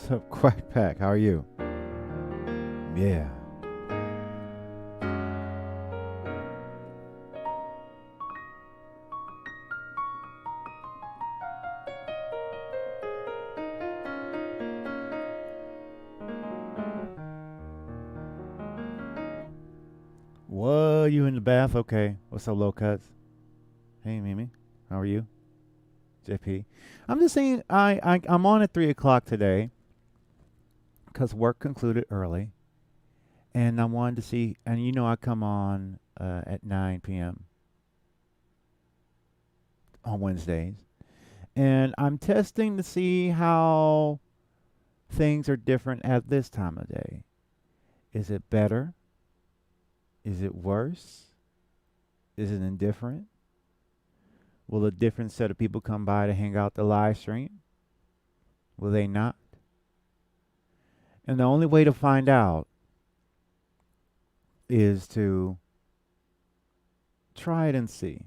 What's up, Quack Pack? How are you? Yeah. Whoa, you in the bath? Okay. What's up, low cuts? Hey, Mimi. How are you? JP. I'm just saying, I'm on at 3 o'clock today because work concluded early. And I wanted to see, and you know, I come on at 9 p.m. on Wednesdays. And I'm testing to see how things are different at this time of day. Is it better? Is it worse? Is it indifferent? Will a different set of people come by to hang out the live stream? Will they not? And the only way to find out is to try it and see.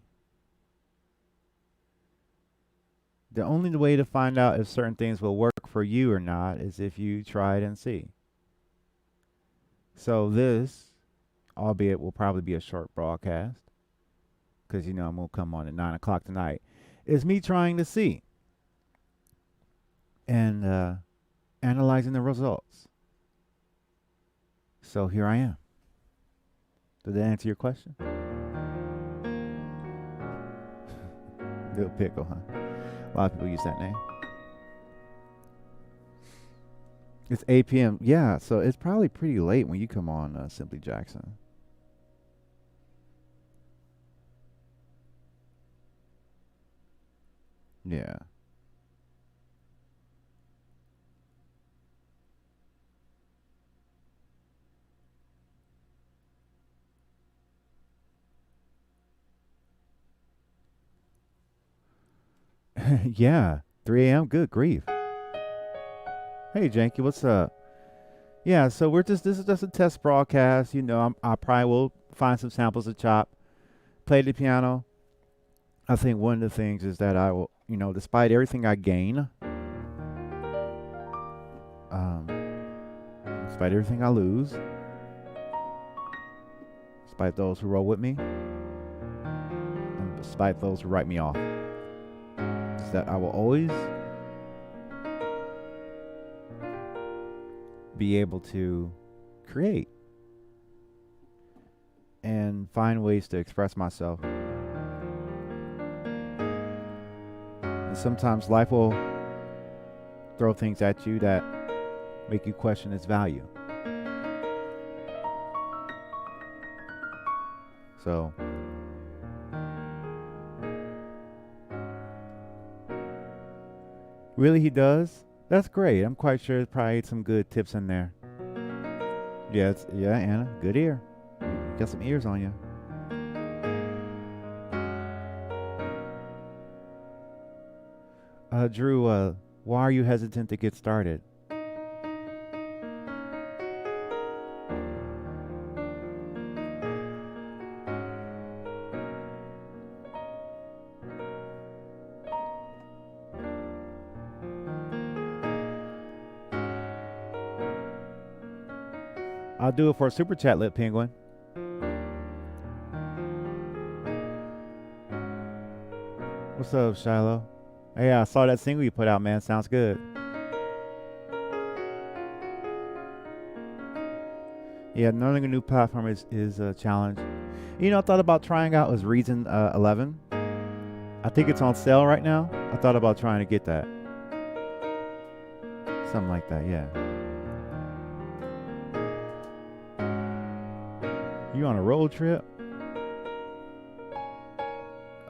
The only way to find out if certain things will work for you or not is if you try it and see. So this, albeit will probably be a short broadcast, because you know I'm going to come on at 9 o'clock tonight, is me trying to see and analyzing the results. So here I am. Did that answer your question? Little Pickle, huh? A lot of people use that name. It's 8 p.m. Yeah, so it's probably pretty late when you come on Simply Jackson. Yeah. Yeah. 3 a.m. Good grief. Hey, Janky, what's up? Yeah, so this is just a test broadcast. You know, I probably will find some samples to chop, play the piano. I think one of the things is that I will, you know, despite everything I gain, um, despite everything I lose, despite those who roll with me, and despite those who write me off, is that I will always be able to create and find ways to express myself. And sometimes life will throw things at you that make you question its value. So really he does? That's great. I'm quite sure there's probably some good tips in there. Yeah, yeah, Anna, good ear. You got some ears on you. Drew, why are you hesitant to get started? I'll do it for a super chat, Lit Penguin. What's up, Shiloh? Hey, I saw that single you put out, man. Sounds good. Yeah, learning a new platform is a challenge. You know, I thought about trying out as Reason 11. I think it's on sale right now. I thought about trying to get that. Something like that, yeah. You on a road trip?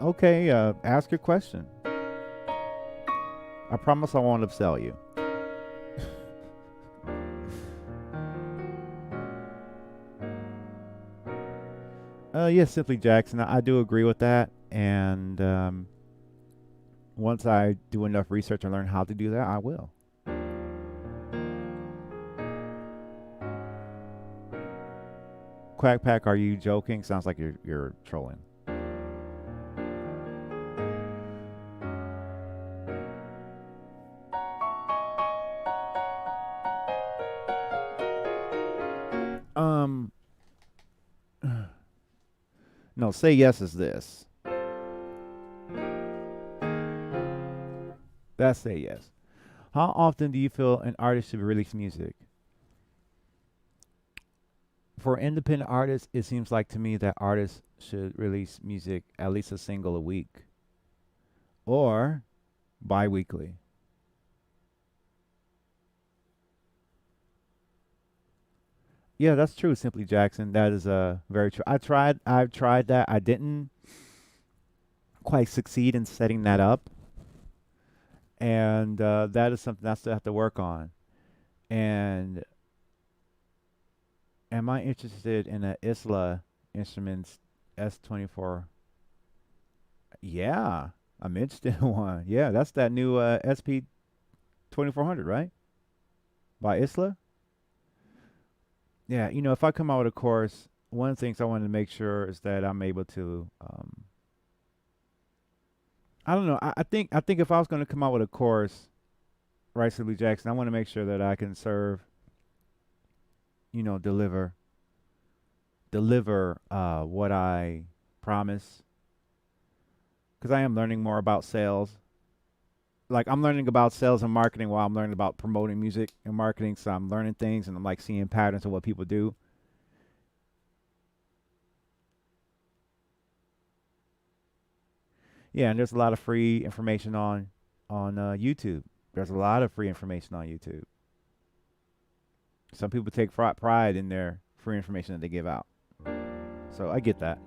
Okay, ask your question. I promise I won't upsell you. Yes, Simply Jackson. I do agree with that. And once I do enough research and learn how to do that, I will. Quack Pack, are you joking? Sounds like you're trolling. No, say yes is this. That's say yes. How often do you feel an artist should release music? For independent artists, it seems like to me that artists should release music at least a single a week or bi-weekly. Yeah, that's true, Simply Jackson. That is very true. I've tried that. I didn't quite succeed in setting that up, and that is something I still have to work on. And am I interested in a Isla Instruments S24? Yeah, I'm interested in one. Yeah, that's that new SP 2400, right? By Isla. Yeah, if I come out with a course, one of the things I want to make sure is that I'm able to. I don't know. I think if I was going to come out with a course, right, Silly Jackson, I want to make sure that I can serve, deliver what I promise, because I am learning more about sales. Like I'm learning about sales and marketing while I'm learning about promoting music and marketing. So I'm learning things and I'm like seeing patterns of what people do. Yeah, and there's a lot of free information on YouTube. There's a lot of free information on YouTube. Some people take pride in their free information that they give out. So I get that.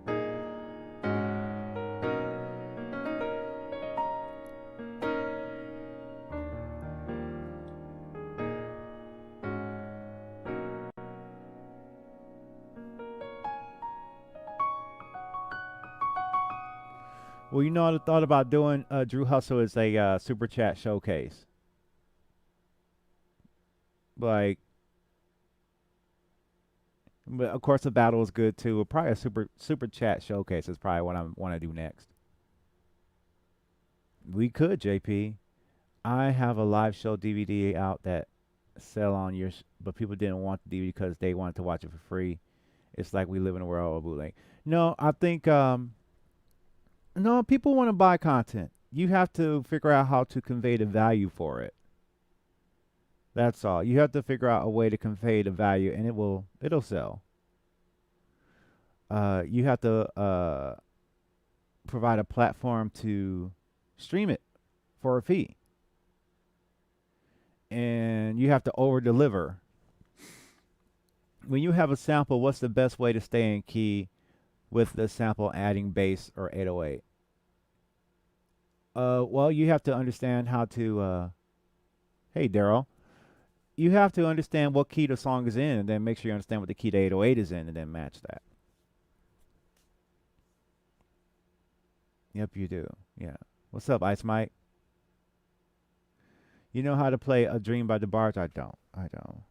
Well, I thought about doing Drew Hustle as a super chat showcase. Like, but of course the battle is good too. Probably a super chat showcase is probably what I want to do next. We could, JP. I have a live show DVD out that sell on but people didn't want the DVD because they wanted to watch it for free. It's like we live in a world of bootleg. No, I think no, people want to buy content. You have to figure out how to convey the value for it. That's all. You have to figure out a way to convey the value, and it'll sell. You have to provide a platform to stream it for a fee, and you have to over deliver. When you have a sample, what's the best way to stay in key with the sample adding bass or 808? Well, you have to understand how to. Hey, Daryl. You have to understand what key the song is in, and then make sure you understand what the key the 808 is in, and then match that. Yep, you do. Yeah. What's up, Ice Mike? You know how to play "A Dream" by the Barge? I don't. I don't.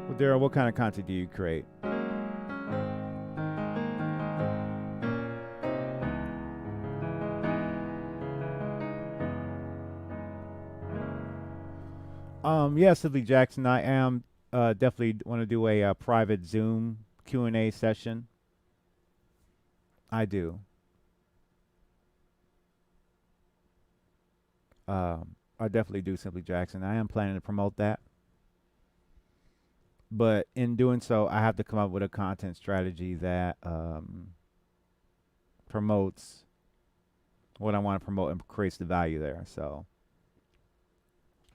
Well, Daryl, what kind of content do you create? Yeah, Sidley Jackson. I am definitely want to do a private Zoom Q&A session. I do. I definitely do, Simply Jackson. I am planning to promote that, but in doing so, I have to come up with a content strategy that promotes what I want to promote and creates the value there. So,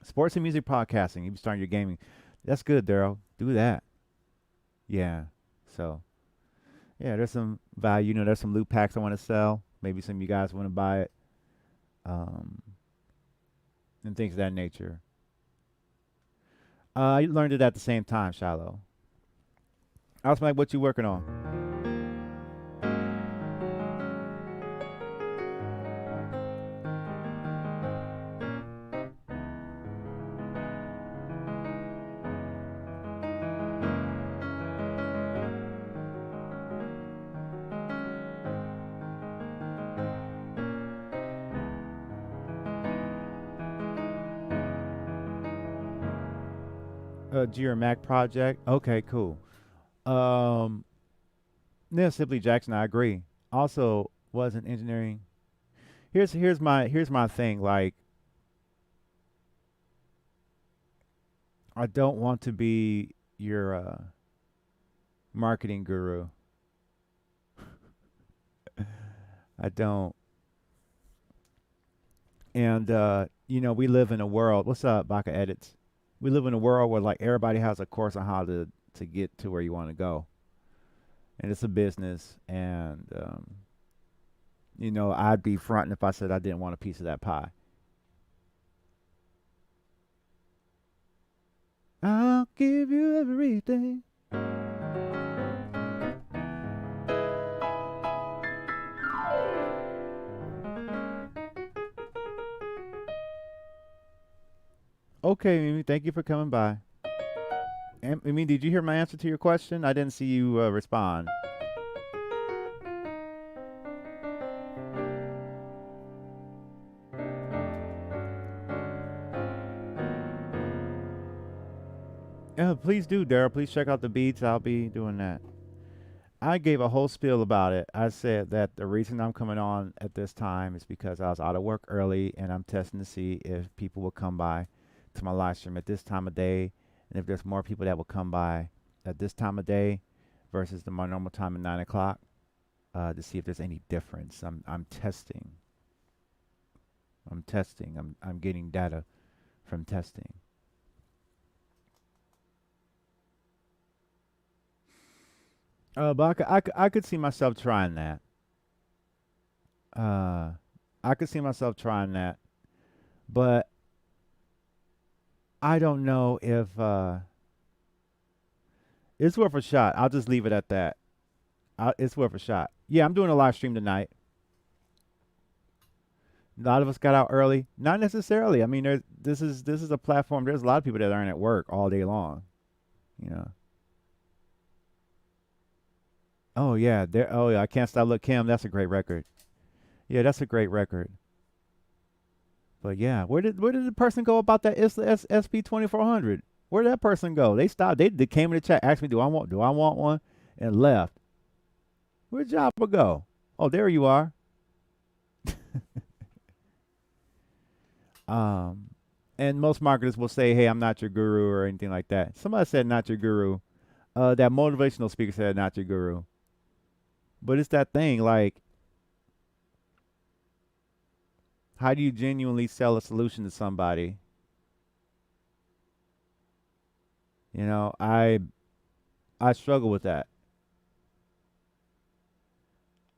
sports and music podcasting. You be starting your gaming. That's good, Daryl. Do that. Yeah. So, yeah, there's some value. There's some loot packs I want to sell. Maybe some of you guys want to buy it, um, and things of that nature. I learned it at the same time, Shallow. I was like, what you working on? G or Mac project. Okay, cool. Um, yeah, Simply Jackson, I agree. Also, wasn't engineering. Here's my thing. Like, I don't want to be your marketing guru. I don't. And we live in a world. What's up, Baka Edits? We live in a world where like everybody has a course on how to get to where you want to go, and it's a business. And I'd be fronting if I said I didn't want a piece of that pie. I'll give you everything. Okay, Mimi, thank you for coming by. And Mimi, did you hear my answer to your question? I didn't see you respond. Yeah, please do, Daryl. Please check out the beats. I'll be doing that. I gave a whole spiel about it. I said that the reason I'm coming on at this time is because I was out of work early and I'm testing to see if people will come by to my live stream at this time of day, and if there's more people that will come by at this time of day versus my normal time at 9 o'clock, to see if there's any difference. I'm testing. I'm testing. I'm getting data from testing. But I could see myself trying that. Uh, I could see myself trying that, but I don't know if it's worth a shot. I'll just leave it at that. It's worth a shot. Yeah, I'm doing a live stream tonight. A lot of us got out early. Not necessarily. I mean, this is a platform. There's a lot of people that aren't at work all day long. You know. Oh yeah. There. Oh yeah. I can't stop. Look, Kim. That's a great record. Yeah, that's a great record. But yeah, where did the person go about that SP 2400? Where did that person go? They stopped. They came in the chat, asked me, do I want one, and left. Where'd Joppa go? Oh, there you are. Um, and most marketers will say, "Hey, I'm not your guru" or anything like that. Somebody said, "Not your guru." That motivational speaker said, "Not your guru." But it's that thing, like, how do you genuinely sell a solution to somebody? I struggle with that.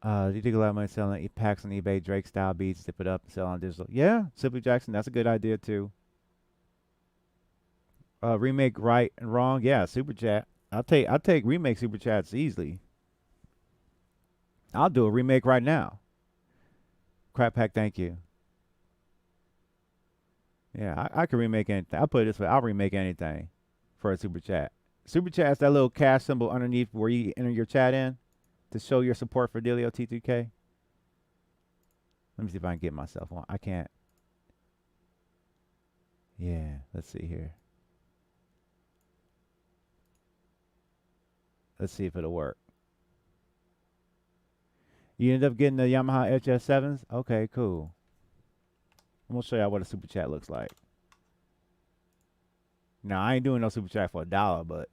Do you think a lot of money selling packs on eBay, Drake style beats, zip it up and sell on digital? Yeah, Simply Jackson, that's a good idea too. Remake right and wrong, yeah, super chat. I'll take remake super chats easily. I'll do a remake right now. Crap pack, thank you. Yeah, I can remake anything. I'll put it this way, I'll remake anything for a super chat. Super chat's that little cash symbol underneath where you enter your chat in to show your support for Dillio T2K. Let me see if I can get myself on. I can't. Yeah, let's see here. Let's see if it'll work. You end up getting the Yamaha HS7s? Okay, cool. I'm going to show y'all what a super chat looks like. Now, I ain't doing no super chat for $1, but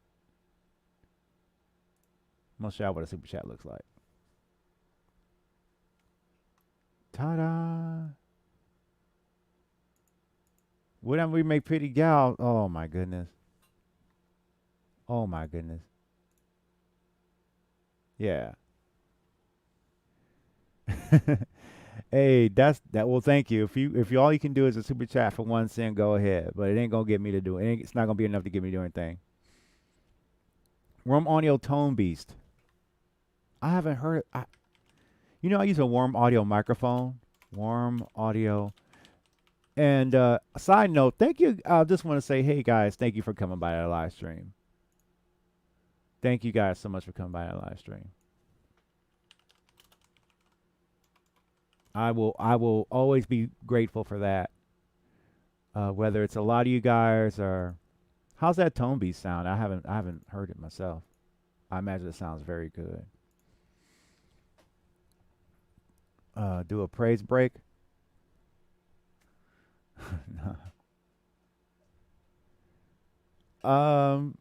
I'm going to show y'all what a super chat looks like. Ta-da! Wouldn't we make pretty gal? Oh, my goodness. Oh, my goodness. Yeah. Hey, that's that. Well, thank you. If all you can do is a super chat for 1 cent, go ahead. But it ain't gonna get me to do it. It's not gonna be enough to get me to do anything. Worm Audio Tone Beast. I haven't heard. I use a Worm Audio microphone. Worm Audio. And a side note, thank you. I just want to say, hey guys, thank you for coming by our live stream. Thank you guys so much for coming by our live stream. I will always be grateful for that. Whether it's a lot of you guys or How's that tone beat sound? I haven't heard it myself. I imagine it sounds very good. Do a praise break. um,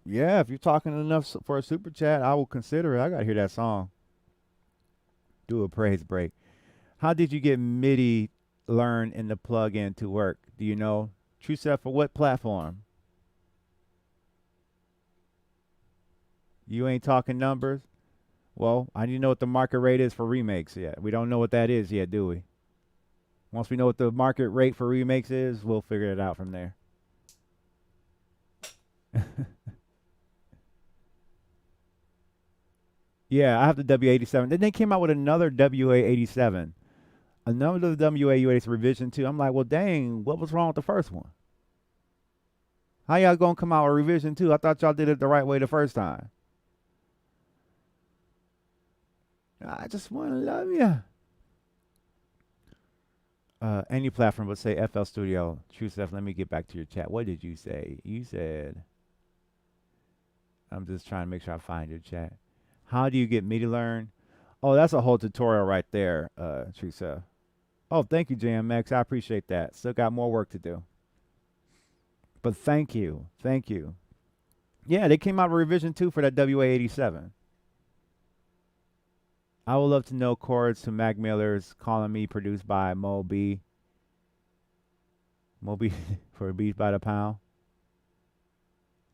yeah, if you're talking enough for a super chat, I will consider it. I gotta hear that song. Do a praise break. How did you get MIDI learn in the plug-in to work? Do you know? True set for what platform? You ain't talking numbers. Well, I need to know what the market rate is for remakes yet. We don't know what that is yet, do we? Once we know what the market rate for remakes is, we'll figure it out from there. Yeah, I have the WA87. Then they came out with another WA87. Another WA87 revision 2. I'm like, well, dang, what was wrong with the first one? How y'all gonna come out with revision 2? I thought y'all did it the right way the first time. I just want to love you. Any platform would say FL Studio. True Steph, let me get back to your chat. What did you say? You said, I'm just trying to make sure I find your chat. How do you get MIDI learn? Oh, that's a whole tutorial right there, True Steph. Oh, thank you, JMX. I appreciate that. Still got more work to do. But thank you. Thank you. Yeah, they came out with revision 2 for that WA87. I would love to know chords to Mac Miller's Calling Me produced by Moby. Moby for Beats by the Pound.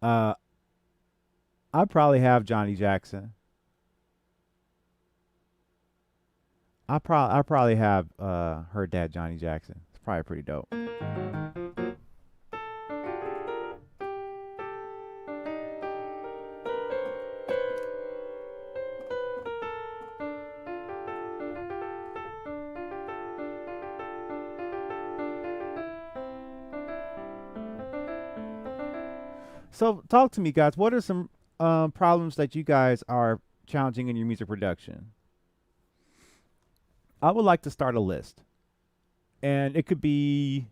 I probably have Johnny Jackson. I probably have heard that Johnny Jackson. It's probably pretty dope. So talk to me, guys. What are some problems that you guys are challenging in your music production? I would like to start a list, and it could be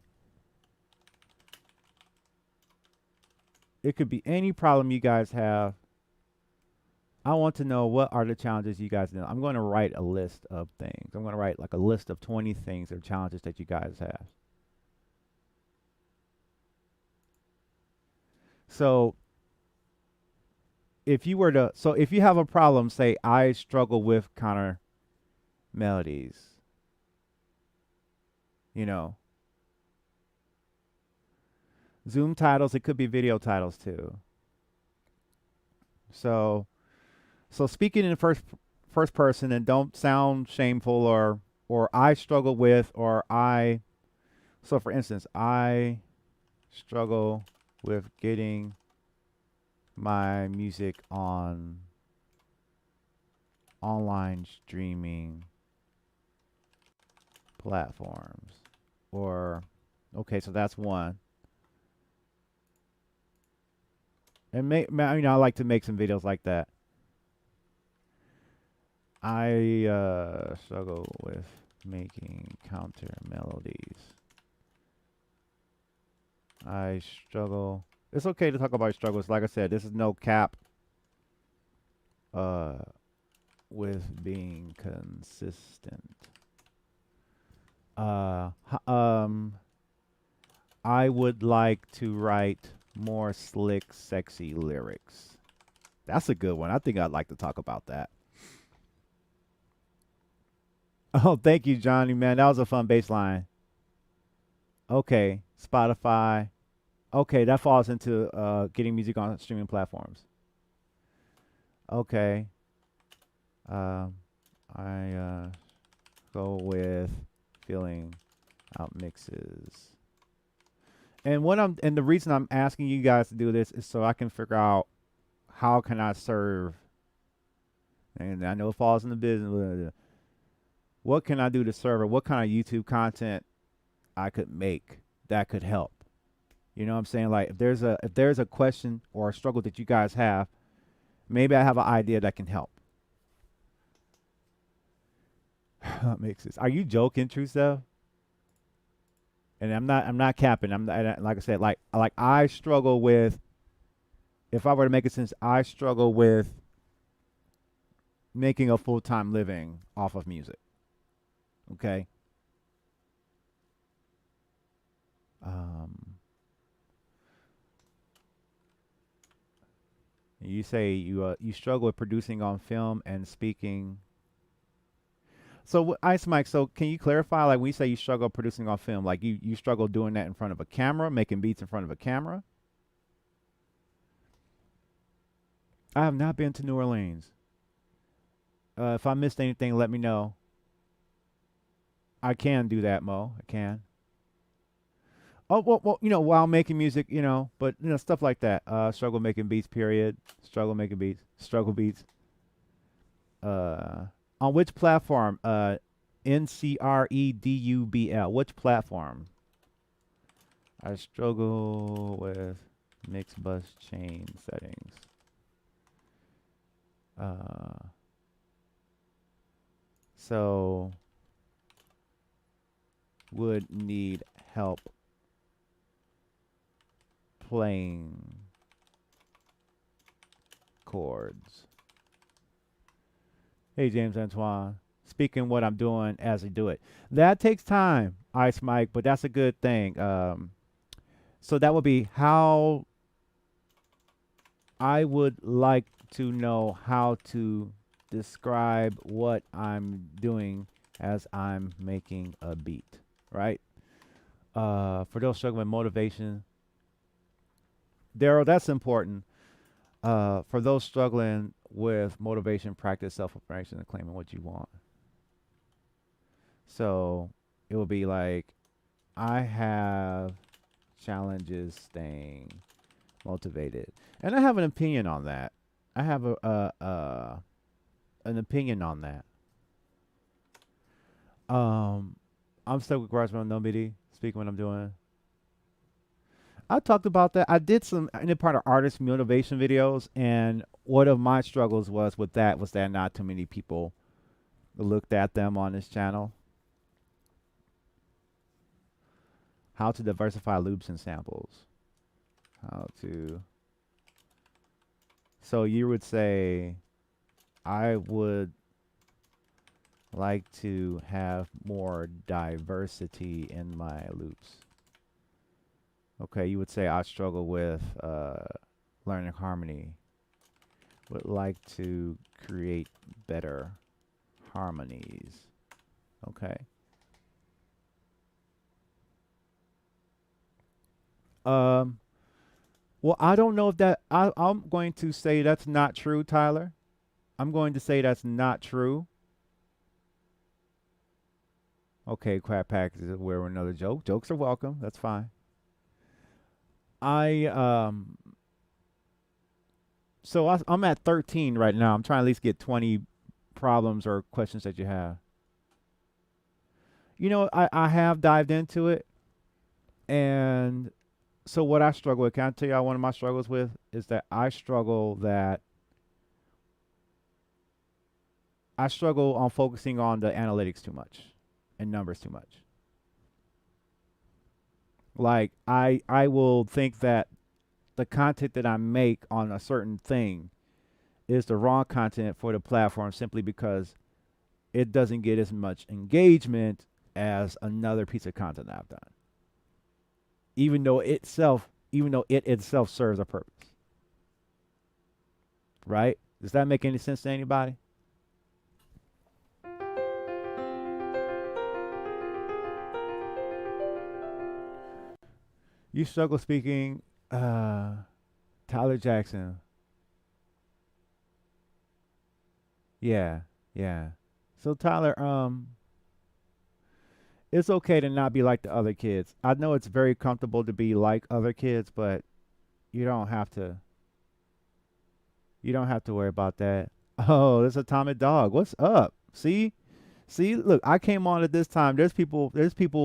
any problem you guys have. I want to know what are the challenges you guys know. I'm going to write a list of things. I'm going to write like a list of 20 things or challenges that you guys have. So if you have a problem, say I struggle with counter melodies, you know, Zoom titles, it could be video titles too. So speaking in first person, and don't sound shameful or I struggle with, or so for instance, I struggle with getting my music on online streaming platforms. Or okay, so that's one. And I like to make some videos like that. I struggle with making counter melodies. I struggle. It's okay to talk about struggles. Like I said, this is no cap with being consistent. I would like to write more slick, sexy lyrics. That's a good one. I think I'd like to talk about that. Oh, thank you, Johnny, man. That was a fun bass line. Okay, Spotify. Okay, that falls into getting music on streaming platforms. Okay. I go with filling out mixes. And the reason I'm asking you guys to do this is so I can figure out how can I serve. And I know it falls in the business. What can I do to serve, or what kind of YouTube content I could make that could help? You know what I'm saying? Like if there's a question or a struggle that you guys have, maybe I have an idea that can help. Mixes. Are you joking, True Self? And I'm not capping. Like I said, like I struggle with. If I were to make it sense, I struggle with making a full time living off of music. Okay. Um, you say you struggle with producing on film and speaking. So Ice Mike, so can you clarify, like when you say you struggle producing on film, like you struggle doing that in front of a camera, making beats in front of a camera? I have not been to New Orleans. If I missed anything, let me know. I can do that, Mo. I can. Oh well, while making music, but stuff like that. Struggle making beats. Period. Struggle making beats. Struggle beats. Uh, on which platform? Ncredubl. Which platform? I struggle with mixed bus chain settings. So would need help playing chords. Hey, James Antoine. Speaking what I'm doing as I do it. That takes time, Ice Mike, but that's a good thing. So that would be how I would like to know how to describe what I'm doing as I'm making a beat, right? For those struggling with motivation, Daryl, that's important. For those struggling with motivation, practice self-affirmation and claiming what you want. So it will be like, I have challenges staying motivated, and I have an opinion on that. I have an opinion on that. I'm stuck with Garage Band Nobody. Speaking what I'm doing. I talked about that. I did some in part of artist motivation videos, and one of my struggles was that not too many people looked at them on this channel. How to diversify loops and samples. How to. So you would say, I would like to have more diversity in my loops. Okay, you would say I struggle with learning harmony. Would like to create better harmonies. Okay. Um. Well, I don't know if I'm going to say that's not true, Tyler. I'm going to say that's not true. Okay, crap package is where another joke. Jokes are welcome. That's fine. I So I'm at 13 right now. I'm trying to at least get 20 problems or questions that you have. I have dived into it, and so what I struggle with, can I tell you one of my struggles with is that I struggle on focusing on the analytics too much and numbers too much. Like I will think that the content that I make on a certain thing is the wrong content for the platform simply because it doesn't get as much engagement as another piece of content I've done. Even though it itself serves a purpose. Right? Does that make any sense to anybody? You struggle speaking Tyler Jackson. Yeah, yeah. So Tyler, it's okay to not be like the other kids. I know it's very comfortable to be like other kids, but you don't have to you don't have to worry about that. Oh, there's Atomic Dog. What's up? See, look, I came on at this time. There's people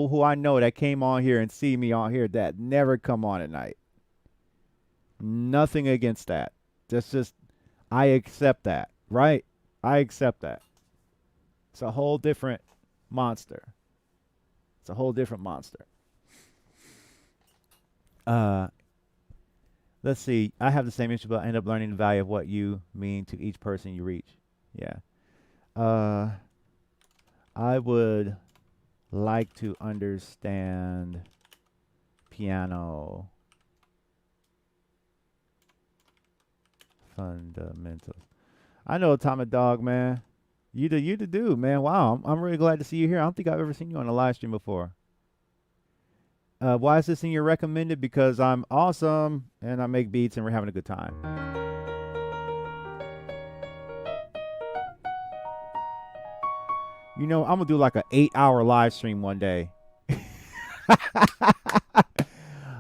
who I know that came on here and see me on here that never come on at night. Nothing against that. Just I accept that, right? I accept that. It's a whole different monster. It's a whole different monster. Uh, let's see. I have the same issue, but I end up learning the value of what you mean to each person you reach. Yeah. Uh, I would like to understand piano fundamentals. I know Atomic Dog, man. You the dude, man. Wow, I'm really glad to see you here. I don't think I've ever seen you on a live stream before. Why is this in your recommended? Because I'm awesome and I make beats and we're having a good time. You know, I'm gonna do like an 8 hour live stream one day.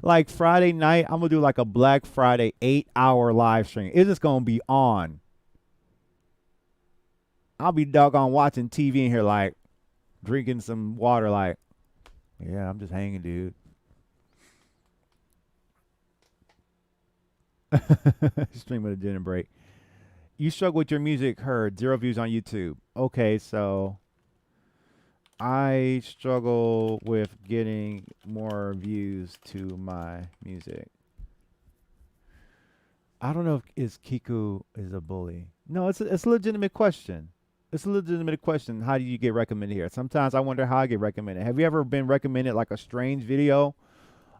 Like Friday night, I'm gonna do like a Black Friday 8 hour live stream. It's just gonna be on. I'll be doggone watching TV in here, like drinking some water, like, yeah, I'm just hanging, dude. Stream with a dinner break. You struggle with your music heard, 0 views on YouTube. Okay, so I struggle with getting more views to my music. I don't know if is Kiku is a bully. No, it's a legitimate question. It's a legitimate question. How do you get recommended here? Sometimes I wonder how I get recommended. Have you ever been recommended like a strange video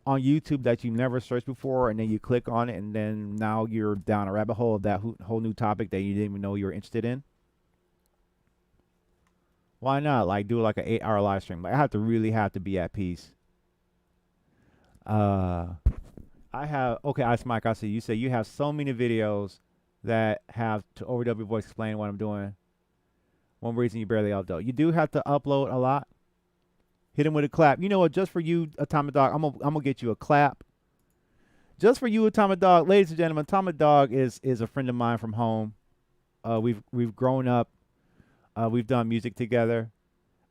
on YouTube that you never searched before, and then you click on it, and then now you're down a rabbit hole of that whole new topic that you didn't even know you were interested in? Why not? Like do like an 8 hour live stream. Like I have to really have to be at peace. Uh, I have okay, Ice Mike. I see you say you have so many videos that have to overdub your voice explain what I'm doing. One reason you barely upload. You do have to upload a lot. Hit him with a clap. You know what? Just for you, Atomic Dog, I'm gonna get you a clap. Just for you, Atomic Dog, ladies and gentlemen. Atomic Dog is a friend of mine from home. We've grown up. We've done music together.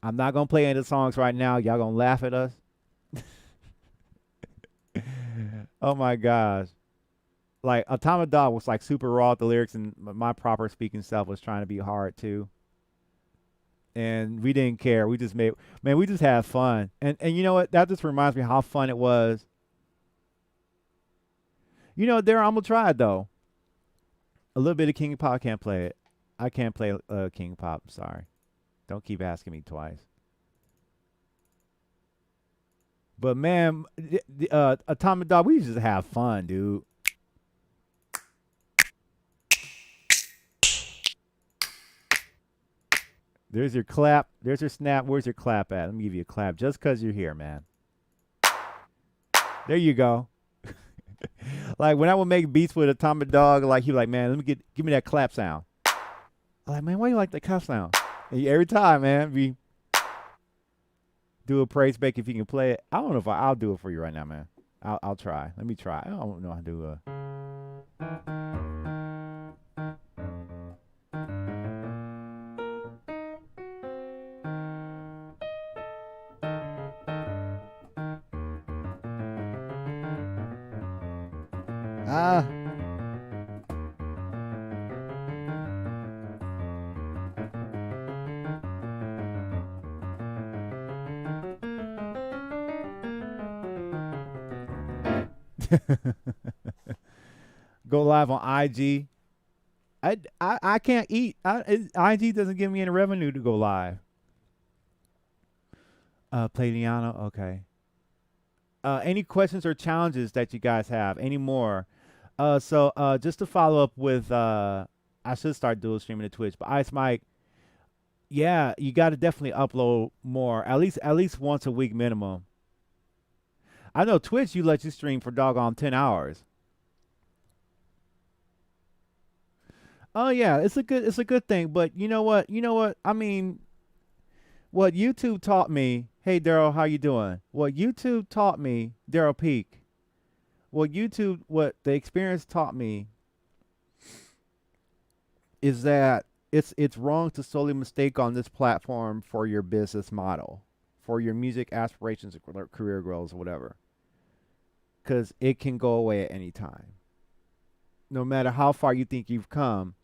I'm not gonna play any of the songs right now. Y'all gonna laugh at us. Oh my gosh. Like Atomic Dog was like super raw with the lyrics, and my proper speaking self was trying to be hard too. And we didn't care. We just made man, we just had fun. And you know what? That just reminds me how fun it was. You know, there I'm gonna try it though. A little bit of King Pop. I can't play it. I can't play King Pop. Sorry. Don't keep asking me twice. But man, Atomic Dog, we just have fun, dude. There's your clap. There's your snap. Where's your clap at? Let me give you a clap just because you're here, man. There you go. Like when I would make beats with Atomic Dog, like he was like, man, give me that clap sound. I'm like, man, why you like that clap sound? And every time, man, we do a praise break if you can play it. I don't know if I'll do it for you right now, man. I'll try. Let me try. I don't know how to do a. Ah. Go live on IG. I can't eat. IG doesn't give me any revenue to go live. Play piano. Okay. Any questions or challenges that you guys have? Any more? So just to follow up with, I should start dual streaming to Twitch, but Ice Mike, yeah, you got to definitely upload more, at least once a week minimum. I know Twitch, you let you stream for doggone 10 hours. Oh yeah, it's a good thing, but you know what? You know what? I mean, what YouTube taught me. Hey Daryl, how you doing? What YouTube taught me, Daryl Peak. What the experience taught me is that it's wrong to solely mistake on this platform for your business model, for your music aspirations or career goals or whatever, because it can go away at any time. No matter how far you think you've come,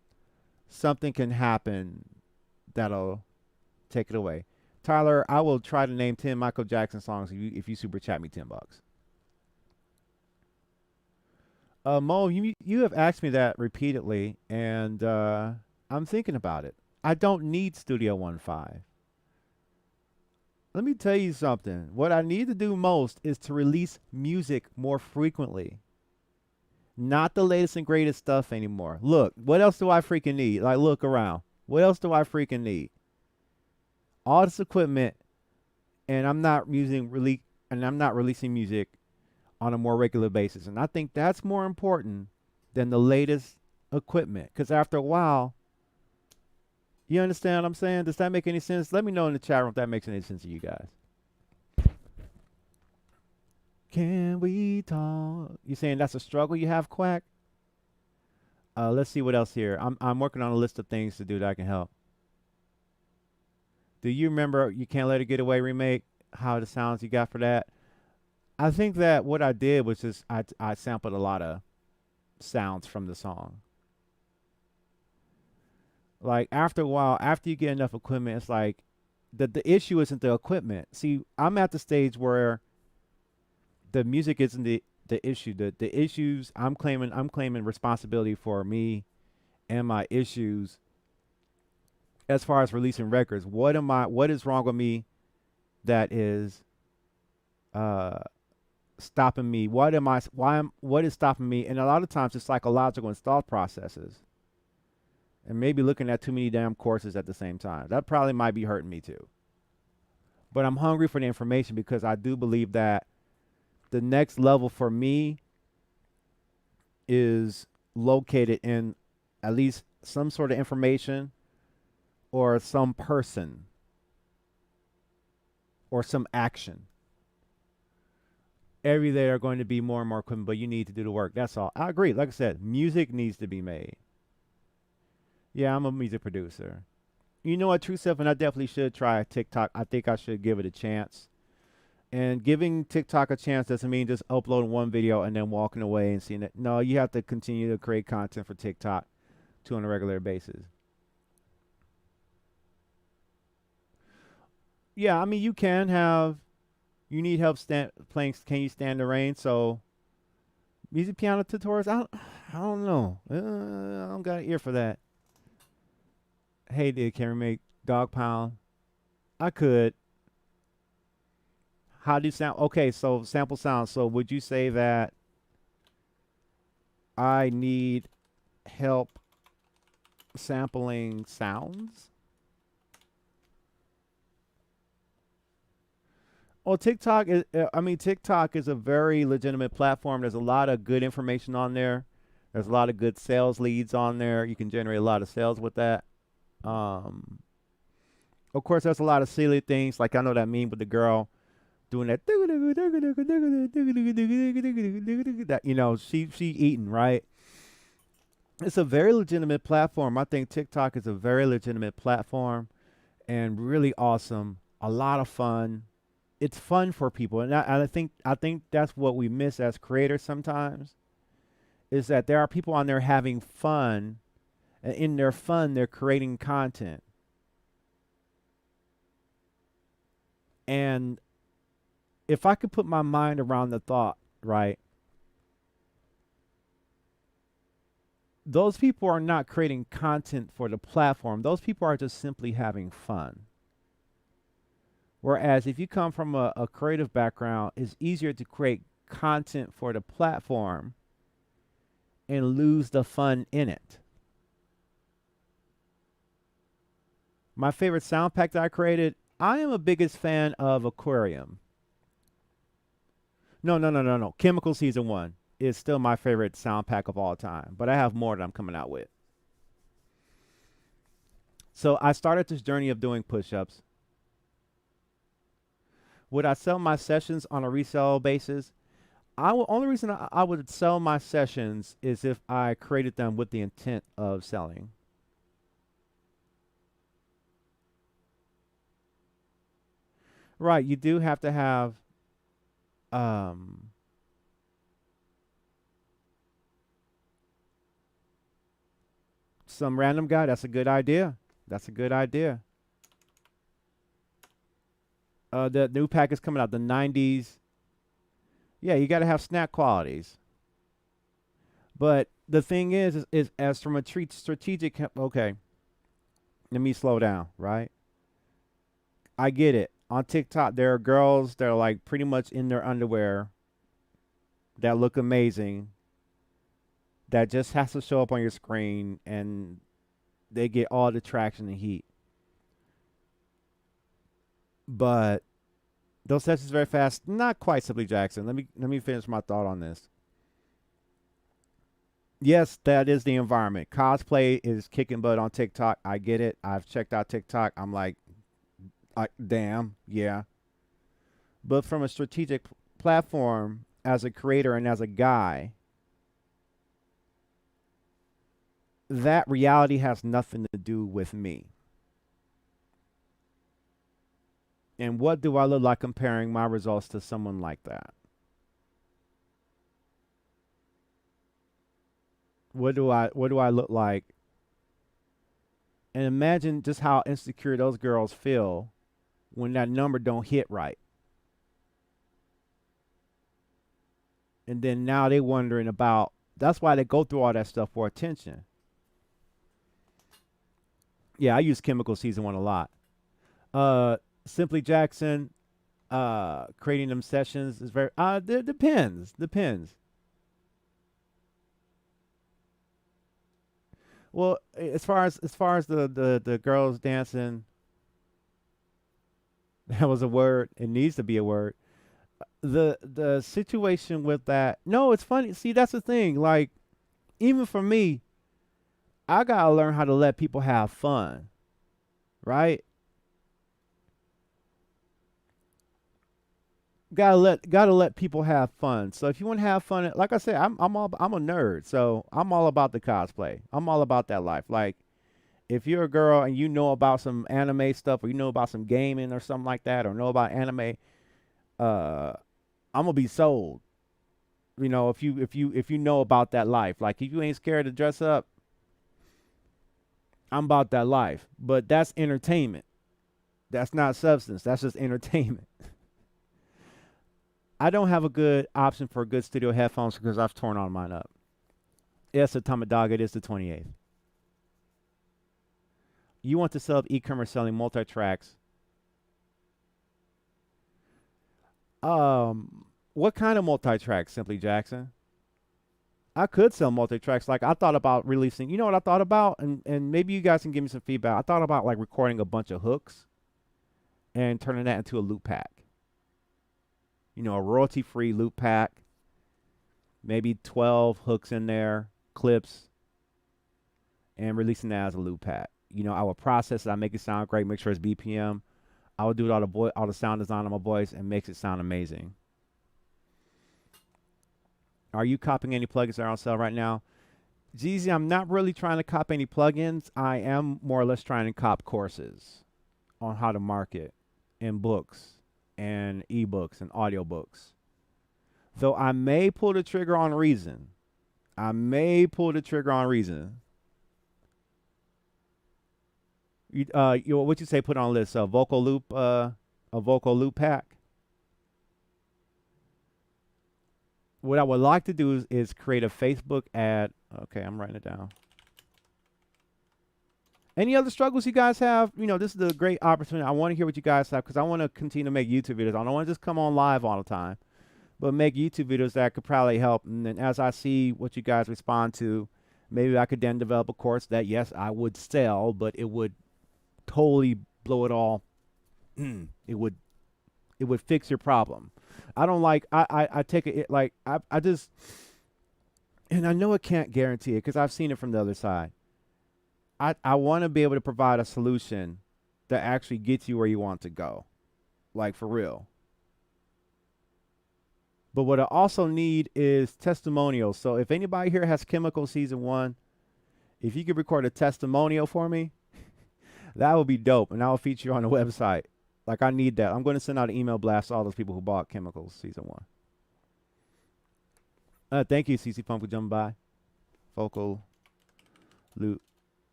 something can happen that'll take it away. Tyler, I will try to name 10 Michael Jackson songs if you super chat me $10. Mo, you have asked me that repeatedly, and I'm thinking about it. I don't need Studio One 5. Let me tell you something. What I need to do most is to release music more frequently. Not the latest and greatest stuff anymore. Look, what else do I freaking need? Like, look around. What else do I freaking need? All this equipment, and I'm not releasing music on a more regular basis. And I think that's more important than the latest equipment. Because after a while, you understand what I'm saying? Does that make any sense? Let me know in the chat room if that makes any sense to you guys. Can we talk? You saying that's a struggle you have, Quack? Let's see what else here. I'm working on a list of things to do that I can help. Do you remember You Can't Let It Get Away remake? How the sounds you got for that? I think that what I did was just I sampled a lot of sounds from the song. Like after a while, after you get enough equipment, it's like the issue isn't the equipment. See, I'm at the stage where the music isn't the issue. The issues I'm claiming responsibility for me and my issues as far as releasing records. What is wrong with me that is stopping me? What is stopping me? And a lot of times it's psychological and thought processes. And maybe looking at too many damn courses at the same time. That probably might be hurting me too. But I'm hungry for the information because I do believe that the next level for me is located in at least some sort of information or some person or some action. Every day are going to be more and more equipment, but you need to do the work. That's all. I agree. Like I said, music needs to be made. Yeah, I'm a music producer. You know what, True Self, and I definitely should try TikTok. I think I should give it a chance. And giving TikTok a chance doesn't mean just uploading one video and then walking away and seeing it. No, you have to continue to create content for TikTok on a regular basis. Yeah, I mean, you need help playing Can You Stand the Rain? So, music piano tutorials, I don't know. I don't got an ear for that. Hey, dude, can we make Dog Pound? I could. How do you sound? Okay, so sample sound. So would you say that I need help sampling sounds? Well, TikTok is a very legitimate platform. There's a lot of good information on there. There's a lot of good sales leads on there. You can generate a lot of sales with that. Um, of course, there's a lot of silly things. Like I know that meme with the girl doing that. That she eating, right. It's a very legitimate platform. I think TikTok is a very legitimate platform and really awesome. A lot of fun. It's fun for people, and I think that's what we miss as creators sometimes. Is that there are people on there having fun, and in their fun, they're creating content. And if I could put my mind around the thought, right, those people are not creating content for the platform. Those people are just simply having fun. Whereas if you come from a creative background, it's easier to create content for the platform and lose the fun in it. My favorite sound pack that I created, I am a biggest fan of Aquarium. No. Khemikals Season 1 is still my favorite sound pack of all time, but I have more that I'm coming out with. So I started this journey of doing push-ups. Would I sell my sessions on a resale basis? Only reason I would sell my sessions is if I created them with the intent of selling. Right, you do have to have some random guy. That's a good idea. That's a good idea. The new pack is coming out, the 90s. Yeah, you got to have snack qualities. But the thing is as from a strategic, okay, let me slow down, right? I get it. On TikTok, there are girls that are like pretty much in their underwear that look amazing that just has to show up on your screen and they get all the traction and heat. But those sessions very fast, not quite Simply Jackson. Let me finish my thought on this. Yes, that is the environment. Cosplay is kicking butt on TikTok. I get it. I've checked out TikTok. I'm like, damn, yeah. But from a strategic platform, as a creator and as a guy, that reality has nothing to do with me. And what do I look like comparing my results to someone like that? What do I look like? And imagine just how insecure those girls feel when that number don't hit right. And then now they wondering about, that's why they go through all that stuff for attention. Yeah, I use Chemical Season 1 a lot. Simply Jackson, creating them sessions is very depends. Well, as far as the girls dancing, that was a word. It needs to be a word. The situation with that. No, it's funny. See, that's the thing. Like, even for me, I gotta learn how to let people have fun, right? Gotta let people have fun. So if you want to have fun, like I said, I'm a nerd, so I'm all about the cosplay. I'm all about that life. Like, if you're a girl and you know about some anime stuff, or you know about some gaming or something like that, or know about anime, uh, I'm gonna be sold. If you know about that life, like if you ain't scared to dress up, I'm about that life. But that's entertainment. That's not substance. That's just entertainment. I don't have a good option for good studio headphones because I've torn all mine up. Yes, Atomic Dog, it is the 28th. You want to sell e-commerce selling multi-tracks. What kind of multi-tracks, Simply Jackson? I could sell multi-tracks. Like, I thought about releasing, you know what I thought about? And maybe you guys can give me some feedback. I thought about like recording a bunch of hooks and turning that into a loop pack. A royalty-free loop pack, maybe 12 hooks in there, clips, and releasing that as a loop pack. I will process it, I make it sound great, make sure it's BPM. I will do all the sound design on my voice and makes it sound amazing. Are you copying any plugins that are on sale right now? Jeezy, I'm not really trying to cop any plugins. I am more or less trying to cop courses on how to market in books and ebooks and audiobooks. Though I may pull the trigger on Reason. What you say? Put on a list. A vocal loop pack. What I would like to do is create a Facebook ad. Okay, I'm writing it down. Any other struggles you guys have? This is a great opportunity. I want to hear what you guys have because I want to continue to make YouTube videos. I don't want to just come on live all the time, but make YouTube videos that could probably help. And then as I see what you guys respond to, maybe I could then develop a course that, yes, I would sell, but it would totally blow it all. it would fix your problem. I don't like, I take it like, I just, and I know it can't guarantee it because I've seen it from the other side. I want to be able to provide a solution that actually gets you where you want to go. Like, for real. But what I also need is testimonials. So if anybody here has Chemical Season 1, if you could record a testimonial for me, that would be dope. And I will feature you on the website. Like, I need that. I'm going to send out an email blast to all those people who bought Chemicals Season 1. Thank you, CC Funk, for jumping by. Vocal loop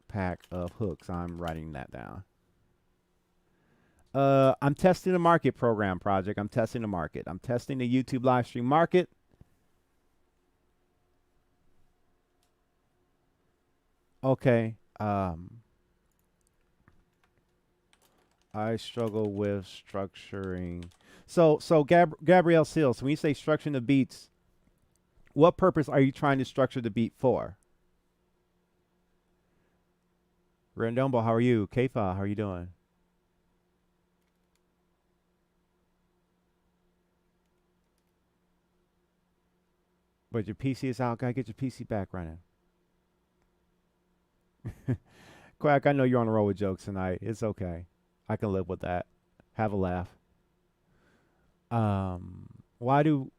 pack of hooks. I'm writing that down. I'm testing the market program project. I'm testing the market. I'm testing the YouTube live stream market. Okay. I struggle with structuring. So Gabrielle Seals, when you say structuring the beats, what purpose are you trying to structure the beat for? Randombo, how are you? Kfa, how are you doing? But your PC is out. Gotta get your PC back running. Quack, I know you're on the roll with jokes tonight. It's okay. I can live with that. Have a laugh. Why do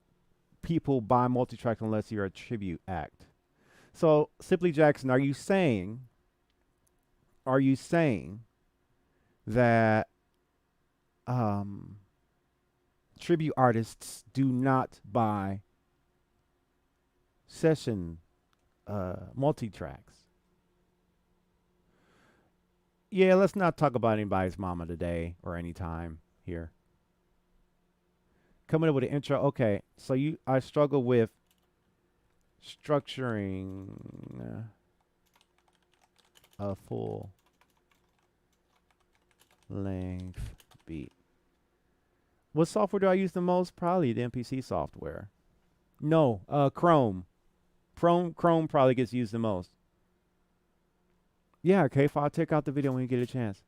people buy multi-track unless you're a tribute act? So, Simply Jackson, are you saying that um, tribute artists do not buy session multi-tracks? Yeah, let's not talk about anybody's mama today or anytime here. Coming up with an intro. Okay, so I struggle with structuring a full length beat. What software do I use the most? Probably the MPC software. No, Chrome. Chrome probably gets used the most. Yeah, okay, I'll check out the video when you get a chance.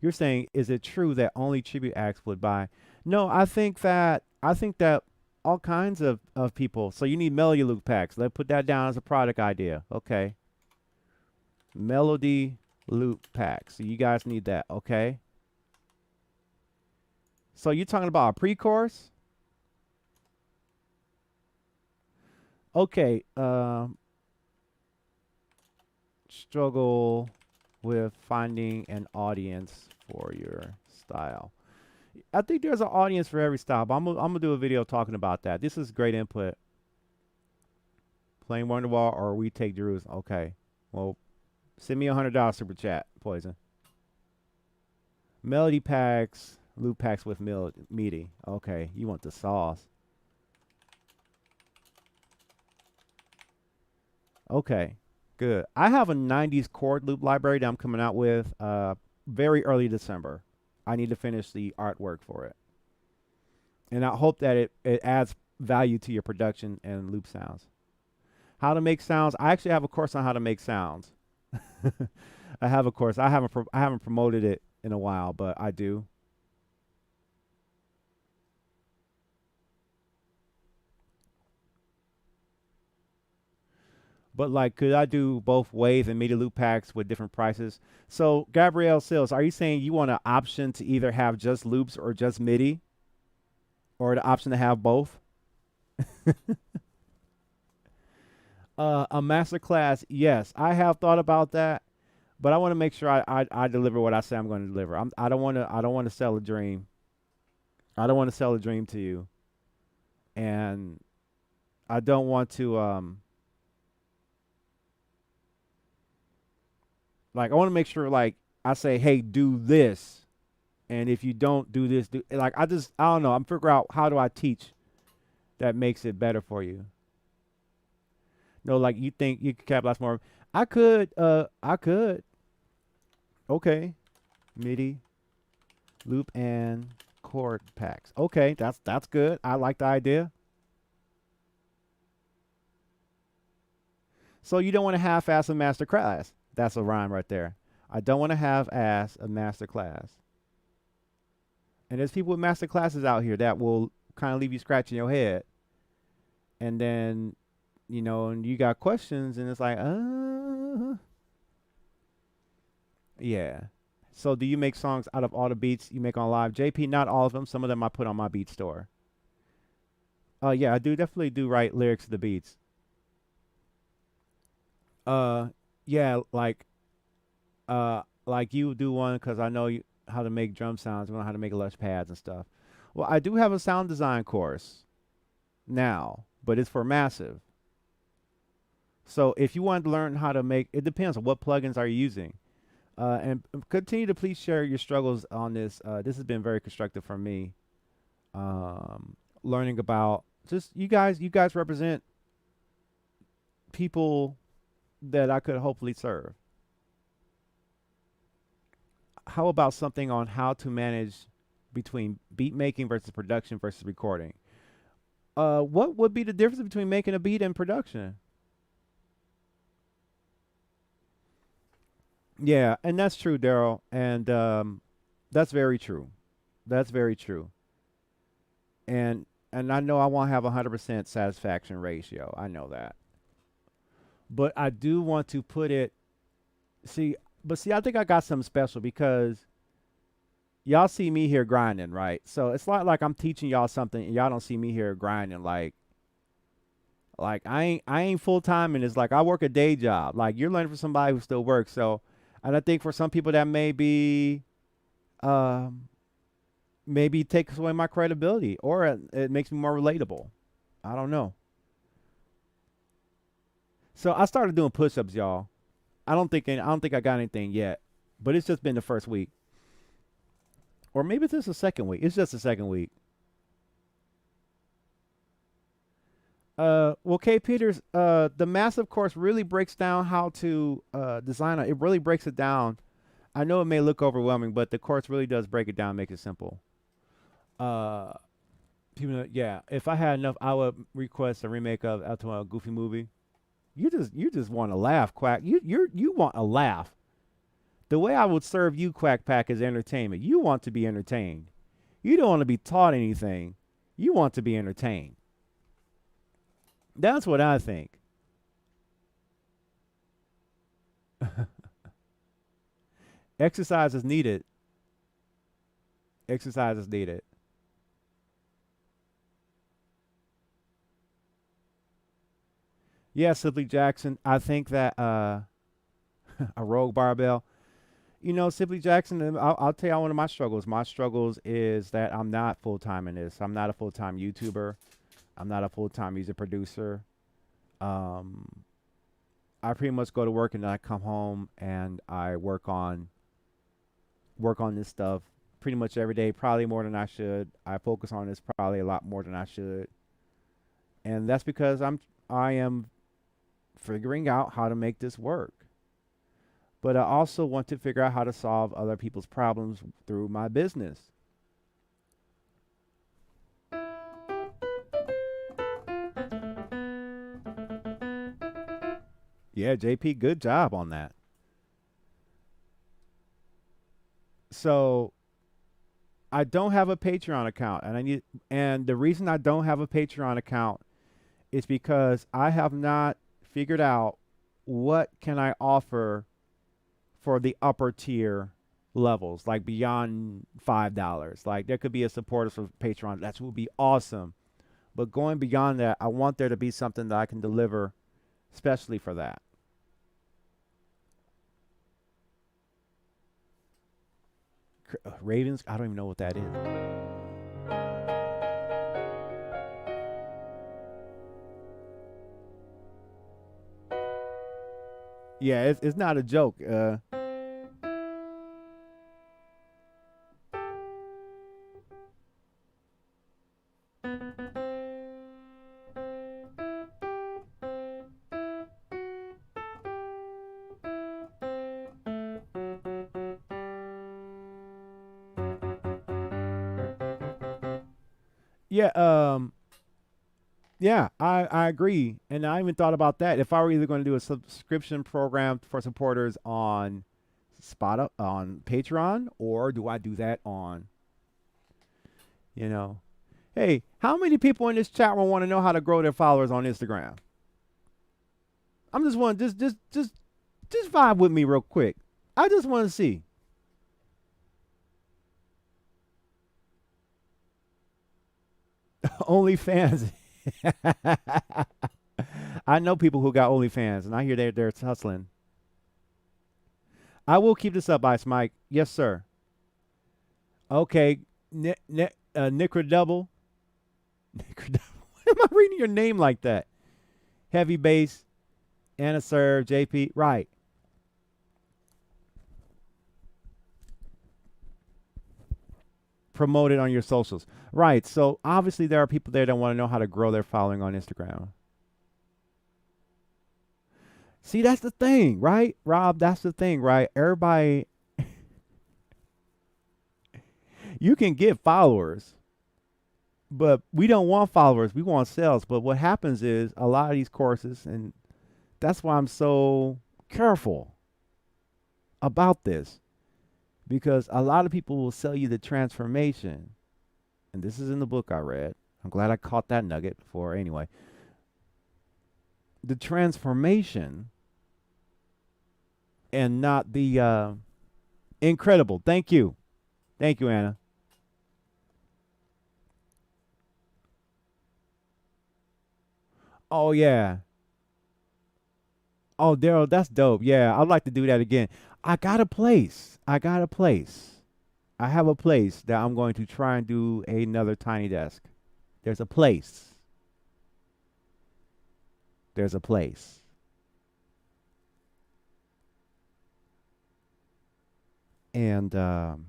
You're saying, is it true that only tribute acts would buy? No, I think that all kinds of people. So you need melody loop packs. Let's put that down as a product idea. Okay. Melody loop packs. So you guys need that, okay? So you're talking about a pre-chorus? Okay. Struggle with finding an audience for your style. I think there's an audience for every style, but I'm gonna do a video talking about that. This is great input. Playing Wonderwall or We Take Jerusalem. Okay. Well, send me $100 super chat, Poison. Melody packs, loop packs with meaty. Okay, you want the sauce. Okay, good. I have a 90s chord loop library that I'm coming out with very early December. I need to finish the artwork for it. And I hope that it adds value to your production and loop sounds. How to make sounds. I actually have a course on how to make sounds. I have a course. I haven't promoted it in a while, but I do. But like, could I do both waves and MIDI loop packs with different prices? So, Gabrielle Sills, are you saying you want an option to either have just loops or just MIDI, or the option to have both? A master class, yes, I have thought about that, but I want to make sure I deliver what I say I'm going to deliver. I don't want to sell a dream. I don't want to sell a dream to you, and I don't want to like I want to make sure like I say, hey, do this, and if you don't do this, do like I don't know. I'm figuring out how do I teach that makes it better for you. No, like you think you could capitalize more. I could. Okay. MIDI, loop, and chord packs. Okay, that's good. I like the idea. So you don't want to half-ass a master class. That's a rhyme right there. I don't want to half-ass a master class. And there's people with master classes out here that will kind of leave you scratching your head. And then, and you got questions, and it's like, yeah. So do you make songs out of all the beats you make on live? JP, not all of them. Some of them I put on my beat store. Yeah, I do definitely do write lyrics to the beats. Uh, yeah, like you do one because I know how to make drum sounds, I know how to make lush pads and stuff. Well, I do have a sound design course now, but it's for massive. So if you want to learn how to make, it depends on what plugins are you using. And continue to please share your struggles on this. This has been very constructive for me. Learning about just you guys represent people that I could hopefully serve. How about something on how to manage between beat making versus production versus recording? What would be the difference between making a beat and production? Yeah, and that's true, Daryl, and that's very true. That's very true. And and I know I won't have 100% satisfaction ratio. I know that, but I do want to put it. See, but see, I think I got something special because y'all see me here grinding, right? So it's like I'm teaching y'all something, and y'all don't see me here grinding. Like I ain't full time, and it's like I work a day job. Like you're learning from somebody who still works. So, and I think for some people that may be, um, maybe takes away my credibility, or it makes me more relatable. I don't know. So I started doing push-ups, y'all. I don't think I got anything yet, but it's just been the first week, or maybe this is the second week. It's just the second week. Well, K. Peters, the massive course really breaks down how to design it. It really breaks it down. I know it may look overwhelming, but the course really does break it down, make it simple. Uh, yeah. If I had enough, I would request a remake of a Goofy movie. You just want to laugh, Quack. You want a laugh. The way I would serve you, Quack Pack, is entertainment. You want to be entertained. You don't want to be taught anything. You want to be entertained. That's what I think. Exercise is needed. Exercise is needed. Yeah, Sibley Jackson. I think that a rogue barbell. Sibley Jackson. I'll tell you one of my struggles. My struggles is that I'm not full time in this. I'm not a full time YouTuber. I'm not a full time music producer. Um, I pretty much go to work and then I come home and I work on this stuff pretty much every day, probably more than I should. I focus on this probably a lot more than I should. And that's because I am figuring out how to make this work. But I also want to figure out how to solve other people's problems through my business. Yeah, JP, good job on that. So I don't have a Patreon account, and the reason I don't have a Patreon account is because I have not figured out what can I offer for the upper tier levels, like beyond $5. Like there could be a supporter for Patreon. That would be awesome. But going beyond that, I want there to be something that I can deliver, especially for that. Ravens, I don't even know what that is. Yeah, it's not a joke. Yeah, yeah, I agree, and I even thought about that. If I were either going to do a subscription program for supporters on on Patreon, or do I do that on, you know, hey, how many people in this chat room want to know how to grow their followers on Instagram? I'm just want just vibe with me real quick. I just want to see. OnlyFans. I know people who got OnlyFans, and I hear they're hustling. I will keep this up, Ice Mike. Yes, sir. Okay, Nicra Double. Nicra Double. Why am I reading your name like that? Heavy bass, Anna Serve, JP. Right. Promote it on your socials. Right. So obviously there are people there that want to know how to grow their following on Instagram. See, that's the thing, right, Rob? That's the thing, right? Everybody, you can get followers, but we don't want followers. We want sales. But what happens is a lot of these courses, and that's why I'm so careful about this, because a lot of people will sell you the transformation. And this is in the book I read. I'm glad I caught that nugget before. Anyway, the transformation and not the incredible. Thank you. Thank you, Anna. Oh, yeah. Oh, Daryl, that's dope. Yeah, I'd like to do that again. I got a place. I got a place. I have a place that I'm going to try and do another tiny desk. There's a place. There's a place. And that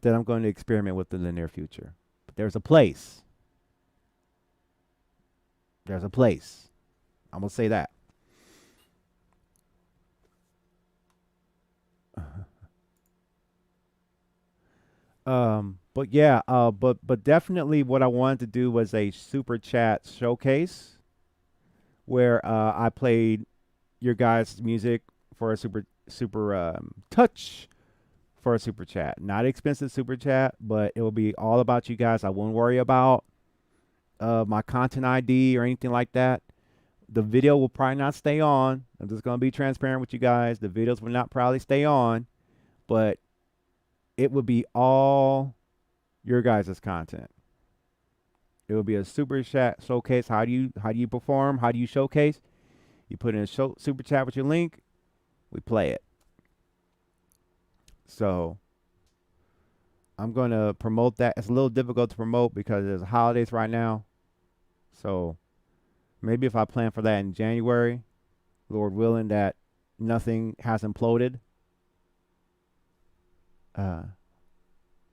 I'm going to experiment with in the near future. But there's a place. There's a place. I'm going to say that. But yeah, but definitely what I wanted to do was a super chat showcase where I played your guys' music for a super touch for a super chat. Not expensive super chat, but it will be all about you guys. I won't worry about my content ID or anything like that. The video will probably not stay on. I'm just gonna be transparent with you guys. The videos will not probably stay on, but it would be all your guys' content. It will be a super chat showcase. How do you perform? How do you showcase? You put in a super chat with your link. We play it. So I'm going to promote that. It's a little difficult to promote because there's holidays right now. So maybe if I plan for that in January, Lord willing, that nothing has imploded. Uh,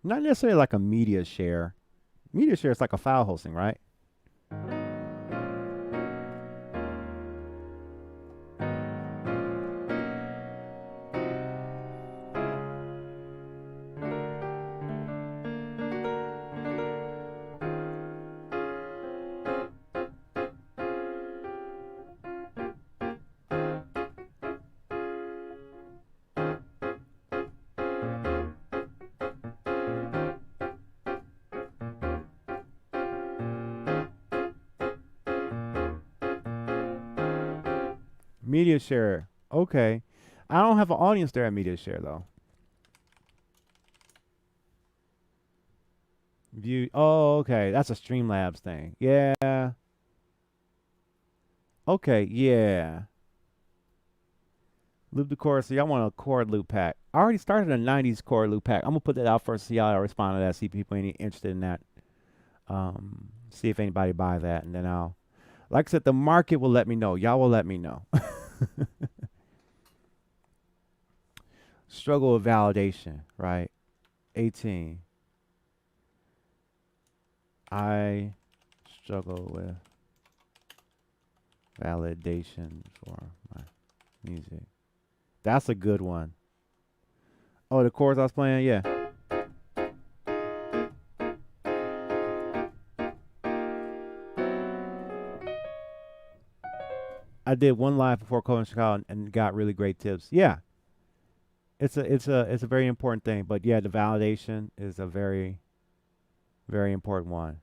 Not necessarily like a media share. Media share is like a file hosting, right? Media share. Okay. I don't have an audience there at media share though. View. Oh, okay. That's a Streamlabs thing. Yeah. Okay. Yeah. Loop the chord. So y'all want a chord loop pack? I already started a '90s chord loop pack. I'm gonna put that out first. See y'all respond to that. See if people any interested in that. See if anybody buy that, and then I'll. Like I said, the market will let me know. Y'all will let me know. Struggle with validation, right? 18. I struggle with validation for my music. That's a good one. Oh, the chords I was playing? Yeah. I did one live before Cold Chicago and got really great tips. Yeah. It's a very important thing. But yeah, the validation is a very, very important one.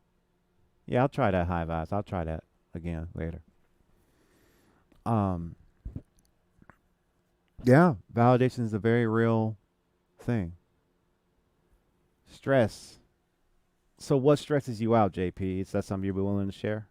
Yeah, I'll try that high vibes. I'll try that again later. Um yeah, validation is a very real thing. Stress. So what stresses you out, JP? Is that something you'd be willing to share?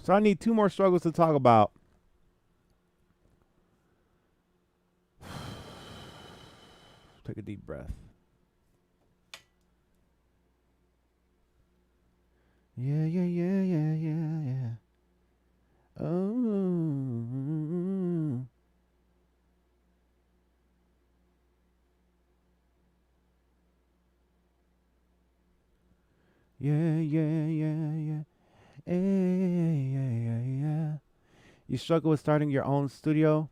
So I need 2 more struggles to talk about. Take a deep breath. Yeah, yeah, yeah, yeah, yeah, yeah. Oh. Yeah, yeah, yeah, yeah. Yeah, yeah, yeah, yeah. You struggle with starting your own studio?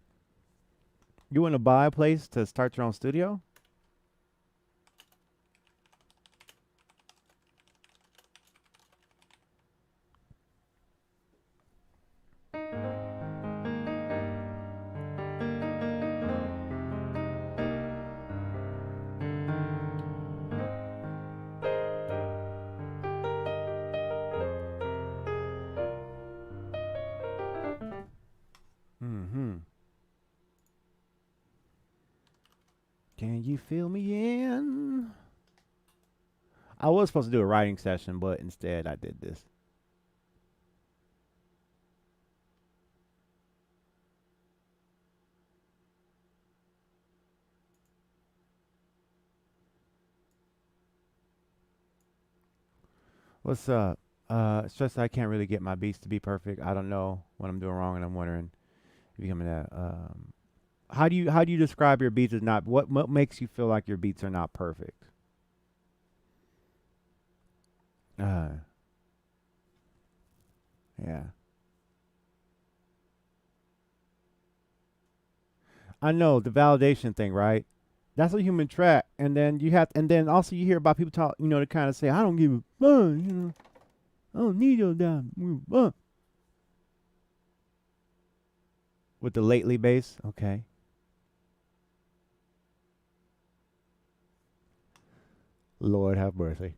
You want to buy a place to start your own studio? Mm-hmm. Can you fill me in? I was supposed to do a writing session, but instead I did this. What's up? It's just I can't really get my beats to be perfect. I don't know what I'm doing wrong, and I'm wondering if you come to that. How do you describe your beats as not? What makes you feel like your beats are not perfect? Uh, yeah. I know the validation thing, right? That's a human track, and then and then also you hear about people talk, to kind of say, "I don't give a fuck," I don't need your damn with the lately bass. Okay, Lord have mercy.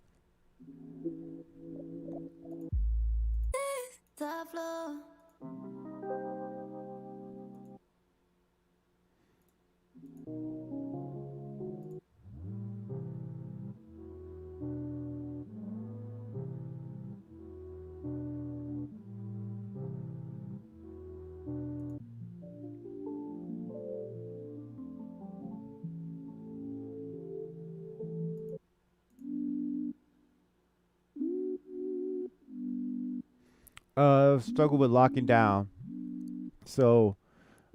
Struggle with locking down. So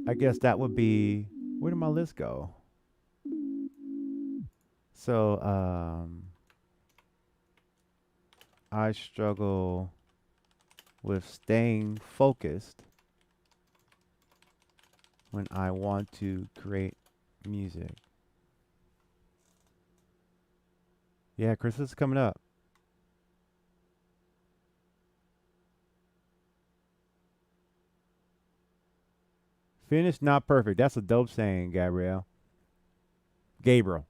I guess that would be where did my list go? So I struggle with staying focused when I want to create music. Yeah, Christmas is coming up. Finished, not perfect. That's a dope saying, Gabrielle. Gabriel.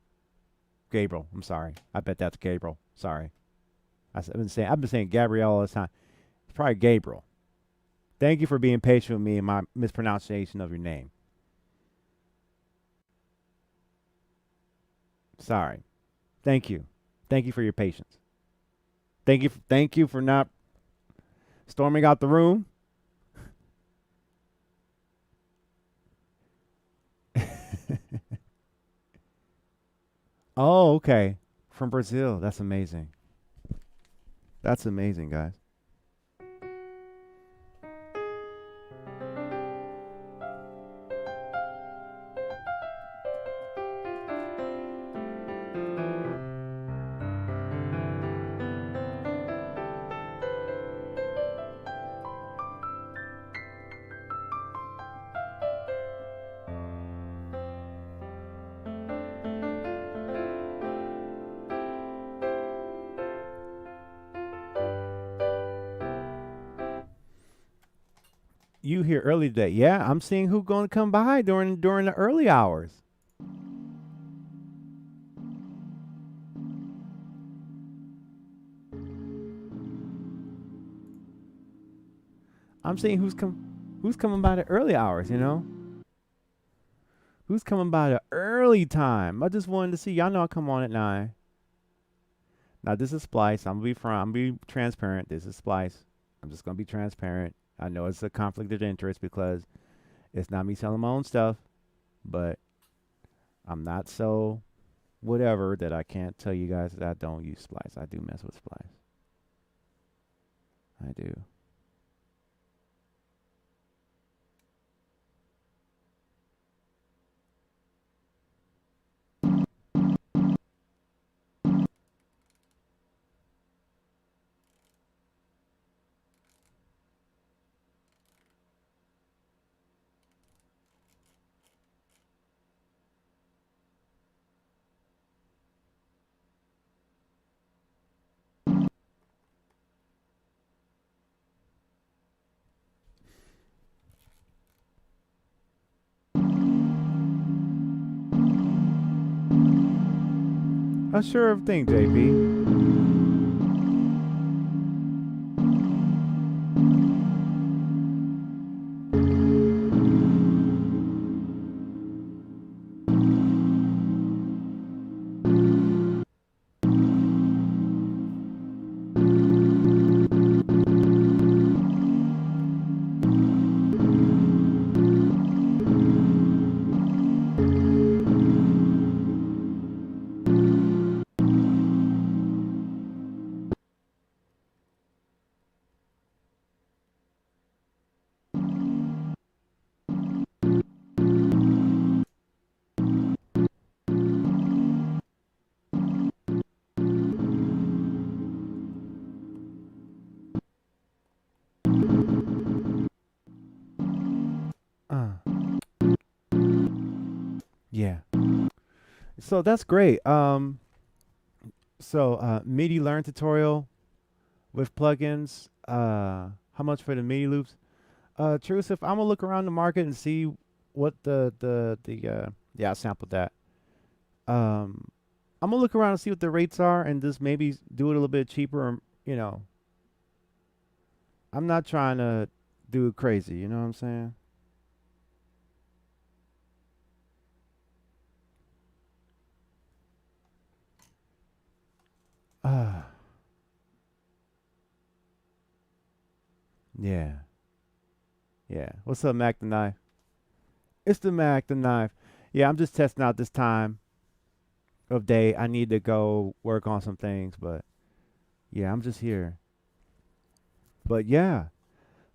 Gabriel. I'm sorry. I bet that's Gabriel. Sorry. I've been saying Gabrielle all the time. It's probably Gabriel. Thank you for being patient with me and my mispronunciation of your name. Sorry. Thank you. Thank you for your patience. Thank you for not storming out the room. Oh, okay. From Brazil. That's amazing. That's amazing, guys. You here early today? Yeah, I'm seeing who's going to come by during the early hours. I'm seeing who's coming by the early hours. Who's coming by the early time? I just wanted to see. Y'all know I come on at 9. Now this is Splice. I'm gonna be transparent. This is Splice. I'm just gonna be transparent. I know it's a conflict of interest because it's not me selling my own stuff, but I'm not so whatever that I can't tell you guys that I don't use Splice. I do mess with Splice. I do. A sure thing, JP. Uh, yeah. So that's great. MIDI learn tutorial with plugins. How much for the MIDI loops? Truth, if I'm gonna look around the market and see what yeah, I sampled that. Um, I'm gonna look around and see what the rates are and just maybe do it a little bit cheaper. Or, you know, I'm not trying to do it crazy. You know what I'm saying? Ah, yeah, yeah. What's up, Mac the Knife? It's the Mac the Knife. Yeah, I'm just testing out this time of day. I need to go work on some things, but yeah, I'm just here. But yeah.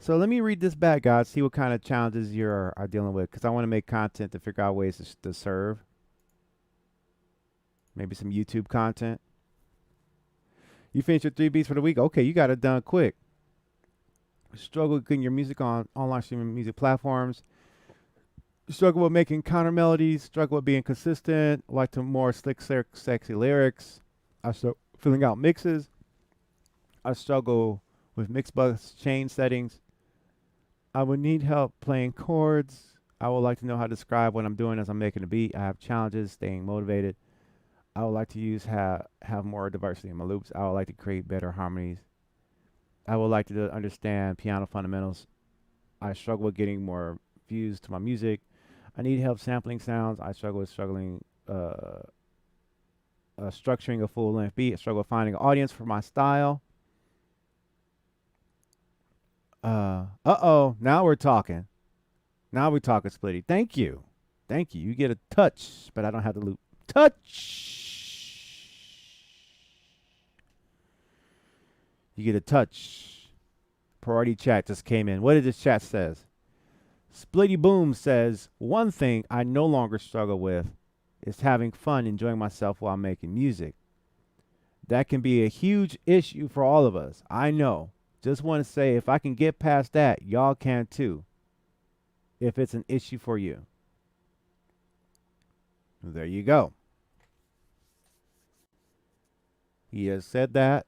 So let me read this back, guys. See what kind of challenges you are dealing with, because I want to make content to figure out ways to serve. Maybe some YouTube content. You finished your 3 beats for the week. Okay, you got it done quick. Struggle getting your music on online streaming music platforms. Struggle with making counter melodies. Struggle with being consistent. Like to more slick, sexy lyrics. I struggle filling out mixes. I struggle with Mixbus chain settings. I would need help playing chords. I would like to know how to describe what I'm doing as I'm making a beat. I have challenges staying motivated. I would like to have more diversity in my loops. I would like to create better harmonies. I would like to understand piano fundamentals. I struggle with getting more views to my music. I need help sampling sounds. I struggle with structuring a full length beat. I struggle with finding an audience for my style. Oh, now we're talking. Now we're talking, Splitty. Thank you. Thank you. You get a touch, but I don't have the loop. Touch. You get a touch. Parady chat just came in. What did this chat says? Splitty Boom says, one thing I no longer struggle with is having fun enjoying myself while making music. That can be a huge issue for all of us. I know. Just want to say, if I can get past that, y'all can too. If it's an issue for you. There you go. He has said that.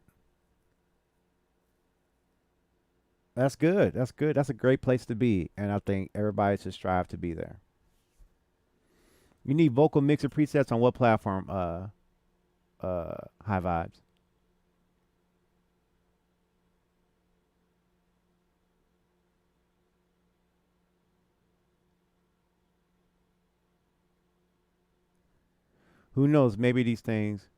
That's good. That's good. That's a great place to be. And I think everybody should strive to be there. You need vocal mixer presets on what platform? High Vibes. Who knows? Maybe these things.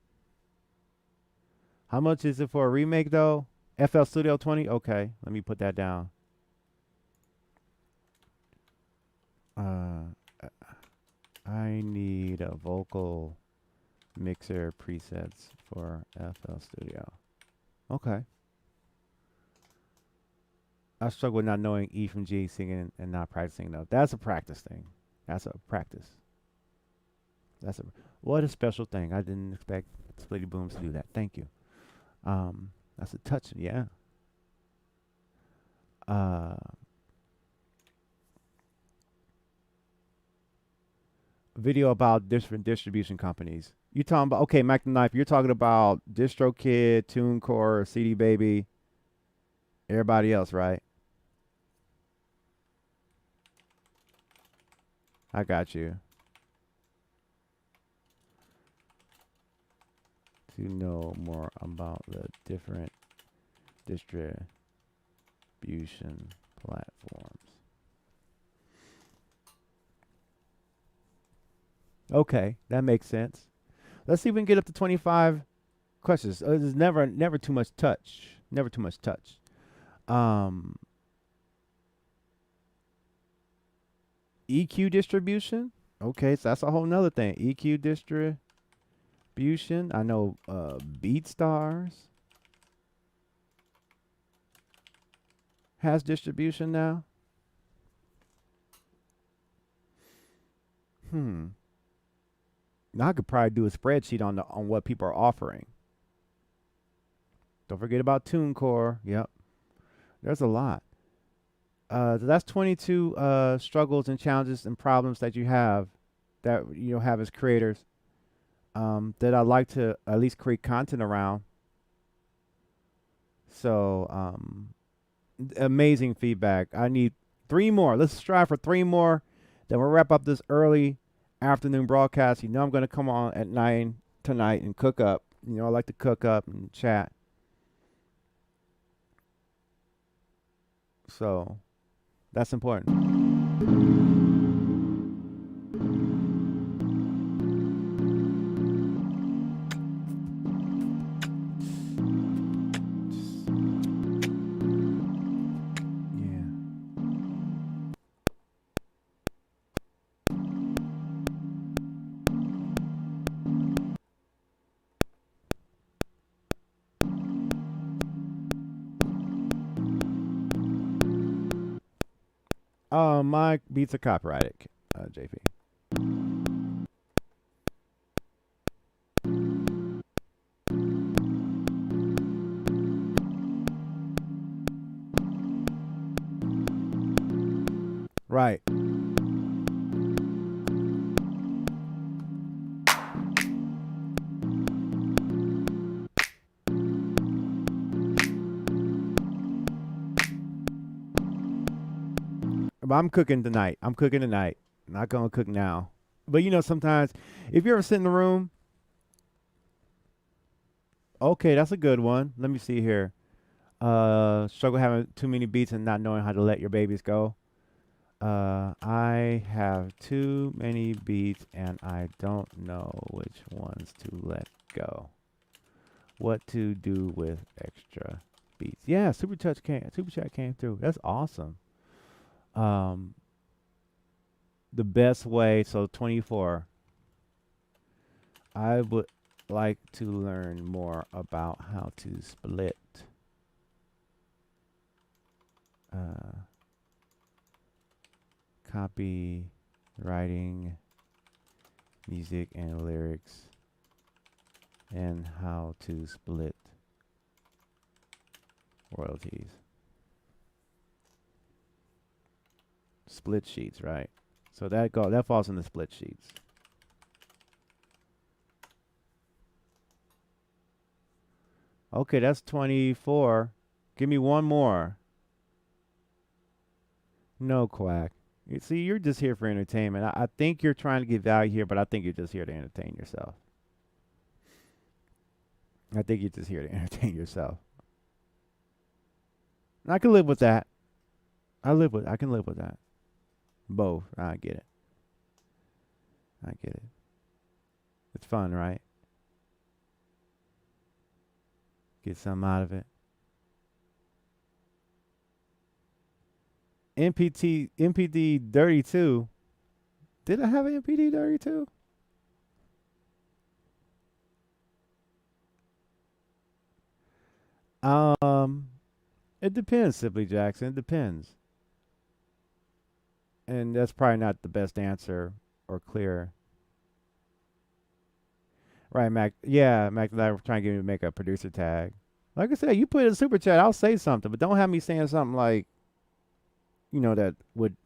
How much is it for a remake though? FL Studio 20? Okay, let me put that down. Uh, I need a vocal mixer presets for FL Studio. Okay. I struggle with not knowing E from G, singing and not practicing though. That's a practice thing. That's a practice. That's a what a special thing. I didn't expect Splitty Booms to do that. Thank you. That's a touch. Yeah. Uh, video about different distribution companies. You talking about okay, Mac the Knife? You're talking about DistroKid, TuneCore, CD Baby, everybody else, right? I got you. To know more about the different distribution platforms. Okay, that makes sense. Let's see if we can get up to 25 questions. There's never too much touch. Never too much touch. EQ distribution. Okay, so that's a whole nother thing. EQ distribution. I know BeatStars has distribution now. Now I could probably do a spreadsheet on what people are offering. Don't forget about TuneCore. Yep. There's a lot. So that's 22 struggles and challenges and problems that you have have as creators that I'd like to at least create content around. So amazing feedback. I need 3 more. Let's strive for 3 more. Then we'll wrap up this early afternoon broadcast. You know I'm going to come on at 9 tonight and cook up. You know I like to cook up and chat. So that's important. My beats are copyrighted, JP. Right. But I'm cooking tonight. I'm cooking tonight. Not gonna cook now. But you know, sometimes if you ever sit in the room, okay, that's a good one. Let me see here. Struggle having too many beats and not knowing how to let your babies go. I have too many beats and I don't know which ones to let go. What to do with extra beats? Yeah, super chat came through. That's awesome. The best way, so 24. I would like to learn more about how to split copywriting, music and lyrics, and how to split royalties. Split sheets, right? So that falls in the split sheets. Okay, that's 24. Give me one more. No, Quack. You see, you're just here for entertainment. I think you're trying to get value here, but I think you're just here to entertain yourself. I think you're just here to entertain yourself. And I can live with that. I can live with that. Both. I get it. I get it. It's fun, right? Get something out of it. MPD 32. Did I have an MPD 32? Um, it depends, Sibley Jackson. It depends, and that's probably not the best answer or clear. Right, Mac. Yeah, Mac. That were trying to get me to make a producer tag. Like I said, you put in a super chat, I'll say something, but don't have me saying something like, that would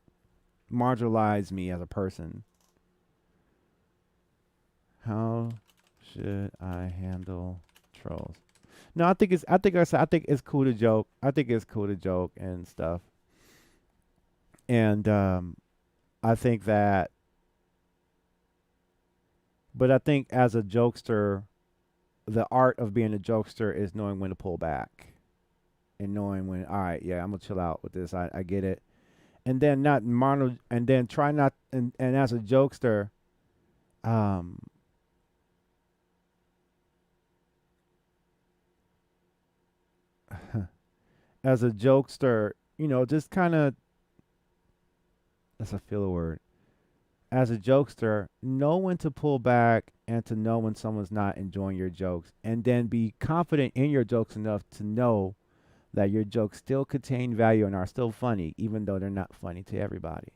marginalize me as a person. How should I handle trolls? No, I think it's. I think it's cool to joke. I think it's cool to joke and stuff. And I think that, but I think as a jokester, the art of being a jokester is knowing when to pull back and knowing when. All right, yeah, I'm gonna chill out with this. I get it. And then not mono, and then try not, and as a jokester, um, as a jokester, just kind of, that's a filler word. As a jokester, know when to pull back and to know when someone's not enjoying your jokes, and then be confident in your jokes enough to know that your jokes still contain value and are still funny, even though they're not funny to everybody.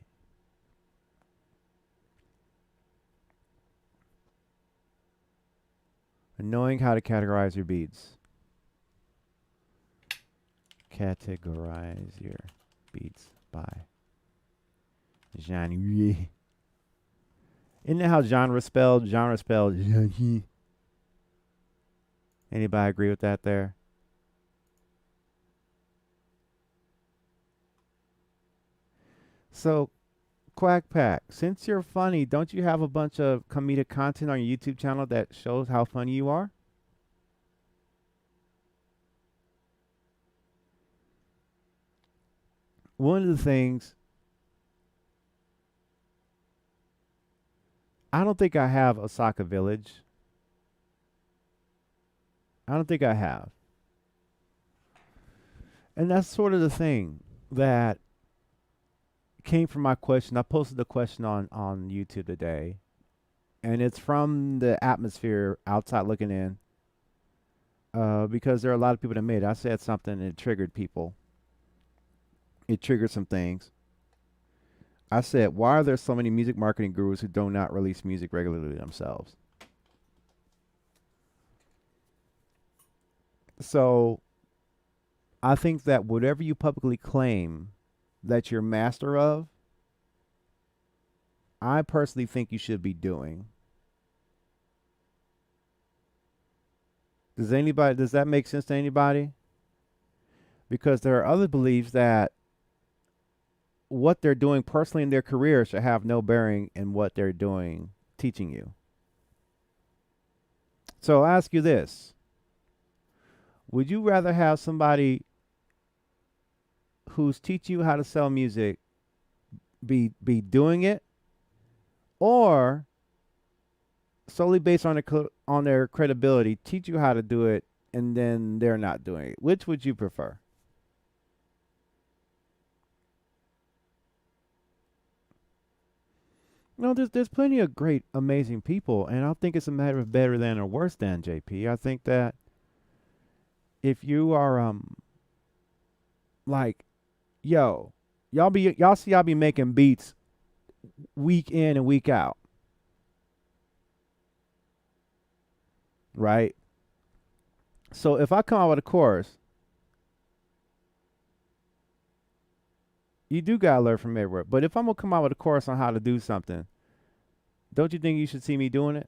And knowing how to categorize your beats. Categorize your beats by genre. Isn't that how genre spelled? Genre spelled. Anybody agree with that there? So, Quack Pack, since you're funny, don't you have a bunch of comedic content on your YouTube channel that shows how funny you are? One of the things, I don't think I have Osaka Village. I don't think I have. And that's sort of the thing that came from my question. I posted a question on YouTube today, and it's from the atmosphere outside looking in. Because there are a lot of people that made it. I said something and it triggered people. It triggered some things. I said, why are there so many music marketing gurus who do not release music regularly themselves? So I think that whatever you publicly claim that you're master of, I personally think you should be doing. Does that make sense to anybody? Because there are other beliefs that what they're doing personally in their career should have no bearing in what they're doing teaching you. So I'll ask you this. Would you rather have somebody who's teaching you how to sell music be doing it, or solely based on on their credibility teach you how to do it and then they're not doing it? Which would you prefer? No, there's plenty of great, amazing people, and I don't think it's a matter of better than or worse than, JP. I think that if you are like, yo, y'all be making beats week in and week out, right? So if I come out with a chorus, you do gotta learn from everywhere. But if I'm gonna come out with a chorus on how to do something, don't you think you should see me doing it?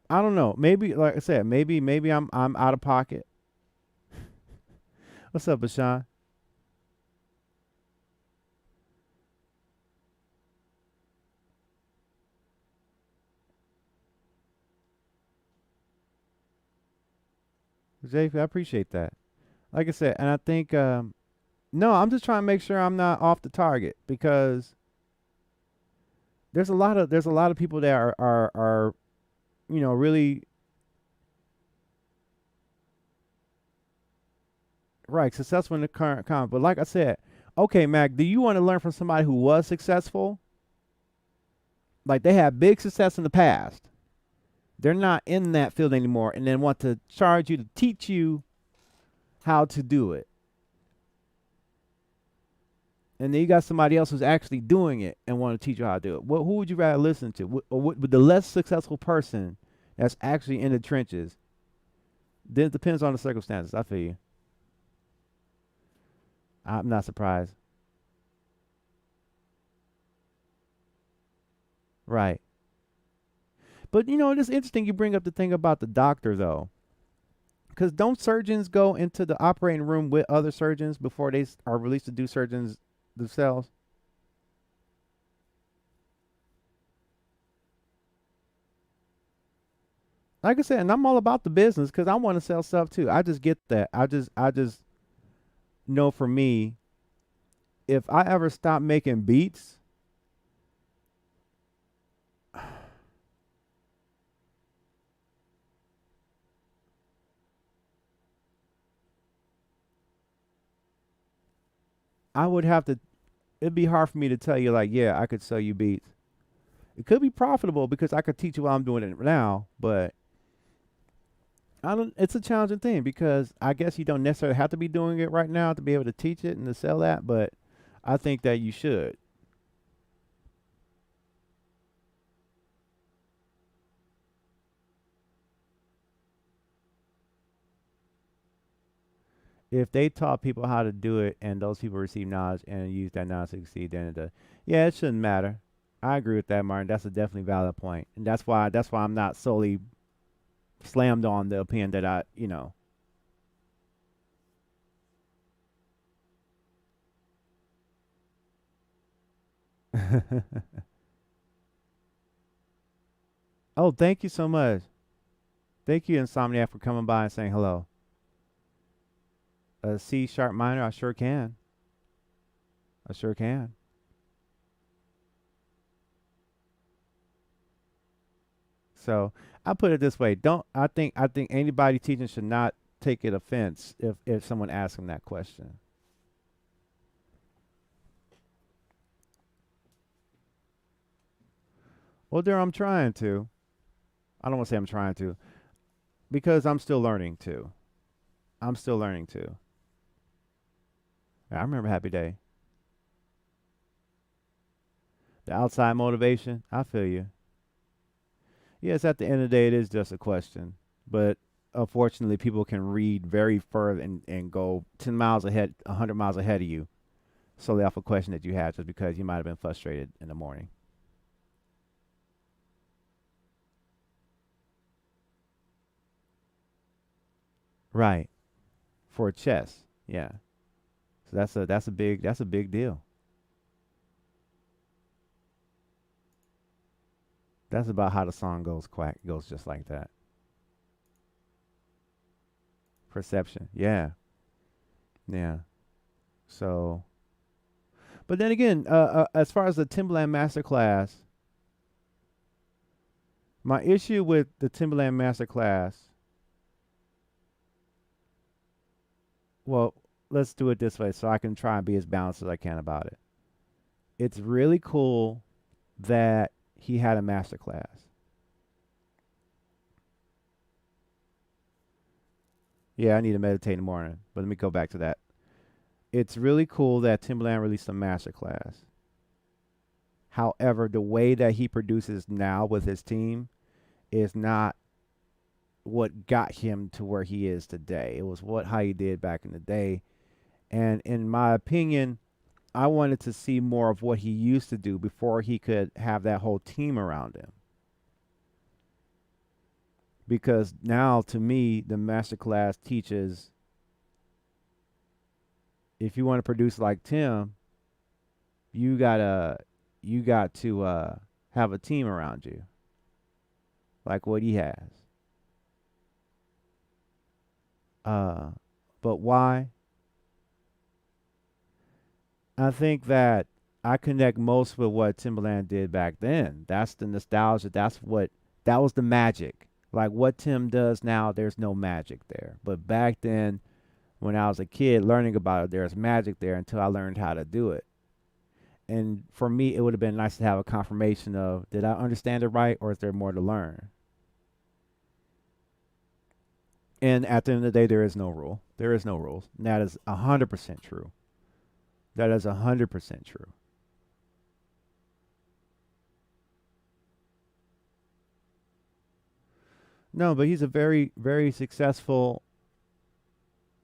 I don't know. Maybe, like I said, maybe I'm out of pocket. What's up, Bashan? JP, I appreciate that. Like I said, and I think no, I'm just trying to make sure I'm not off the target because there's a lot of people that are really right successful in the current comment. But like I said, Okay, Mac, do you want to learn from somebody who was successful? Like they had big success in the past. They're not in that field anymore and then want to charge you to teach you how to do it. And then you got somebody else who's actually doing it and want to teach you how to do it. Who would you rather listen to? Would the less successful person that's actually in the trenches? Then it depends on the circumstances. I feel you. I'm not surprised. Right. But you know, it's interesting you bring up the thing about the doctor though. Because don't surgeons go into the operating room with other surgeons before they are released to do surgeons themselves? Like I said, and I'm all about the business because I want to sell stuff too. I just get that. I just know for me, if I ever stop making beats, I would have to. It'd be hard for me to tell you like, yeah, I could sell you beats. It could be profitable because I could teach you while I'm doing it now, but I don't. It's a challenging thing because I guess you don't necessarily have to be doing it right now to be able to teach it and to sell that, but I think that you should. If they taught people how to do it and those people receive knowledge and use that knowledge to succeed, then it does. Yeah, it shouldn't matter. I agree with that, Martin. That's a definitely valid point, and that's why I'm not solely slammed on the opinion that I. Oh, thank you so much. Thank you, Insomniac, for coming by and saying hello. A C sharp minor, I sure can. I sure can. So I put it this way: don't I think anybody teaching should not take it offense if someone asks them that question. Well, there I'm trying to. I don't want to say I'm trying to because I'm still learning too. I'm still learning too. I remember Happy Day. The outside motivation. I feel you. Yes, at the end of the day, it is just a question, but unfortunately, people can read very further and go 10 miles ahead, 100 miles ahead of you solely off a question that you had just because you might have been frustrated in the morning. Right. For chess. Yeah. So that's a big deal. That's about how the song goes. Quack goes just like that. Perception. Yeah. Yeah. So, but then again, as far as the Timbaland Masterclass, my issue with the Timbaland Masterclass, well, let's do it this way so I can try and be as balanced as I can about it. It's really cool that he had a masterclass. Yeah, I need to meditate in the morning, but let me go back to that. It's really cool that Timbaland released a masterclass. However, the way that he produces now with his team is not what got him to where he is today. It was what how he did back in the day. And in my opinion, I wanted to see more of what he used to do before he could have that whole team around him. Because now, to me, the masterclass teaches if you want to produce like Tim, you gotta you got to have a team around you, like what he has. Uh, but why? I think that I connect most with what Timbaland did back then. That's the nostalgia. That was the magic. Like what Tim does now, there's no magic there. But back then, when I was a kid learning about it. There's magic there until I learned how to do it. And for me, it would have been nice to have a confirmation of, did I understand it right, or is there more to learn? And at the end of the day, there is no rule. There is no rules. And that is 100% true. That is 100% true. No, but he's a very, very successful.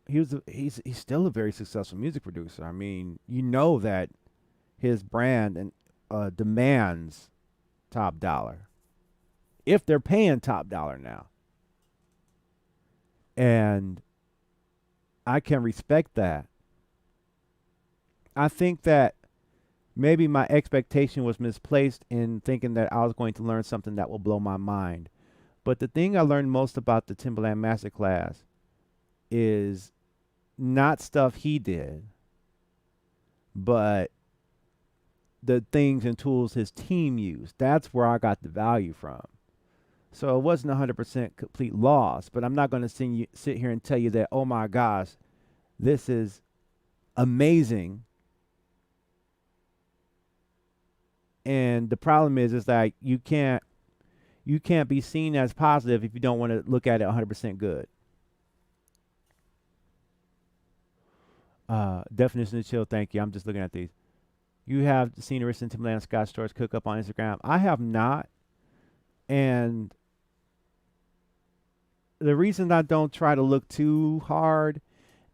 He's still a very successful music producer. I mean, you know that his brand and demands top dollar if they're paying top dollar now, and I can respect that. I think that maybe my expectation was misplaced in thinking that I was going to learn something that will blow my mind. But the thing I learned most about the Timbaland Masterclass is not stuff he did, but the things and tools his team used. That's where I got the value from. So it wasn't 100% complete loss, but I'm not going to sit here and tell you that, oh my gosh, this is amazing. And the problem is that you can't be seen as positive if you don't want to look at it 100% good. Definition of chill, thank you. I'm just looking at these. You have seen the recent Timbaland Scott Storch cook up on Instagram. I have not. And the reason I don't try to look too hard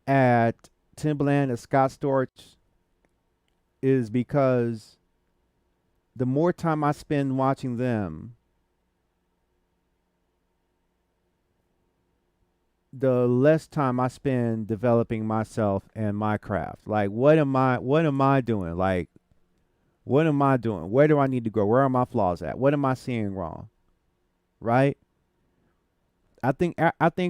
at Timbaland and Scott Storch is because the more time I spend watching them, the less time I spend developing myself and my craft. Like, what am I doing? Like, what am I doing? Where do I need to grow? Where are my flaws at? What am I seeing wrong? Right? I think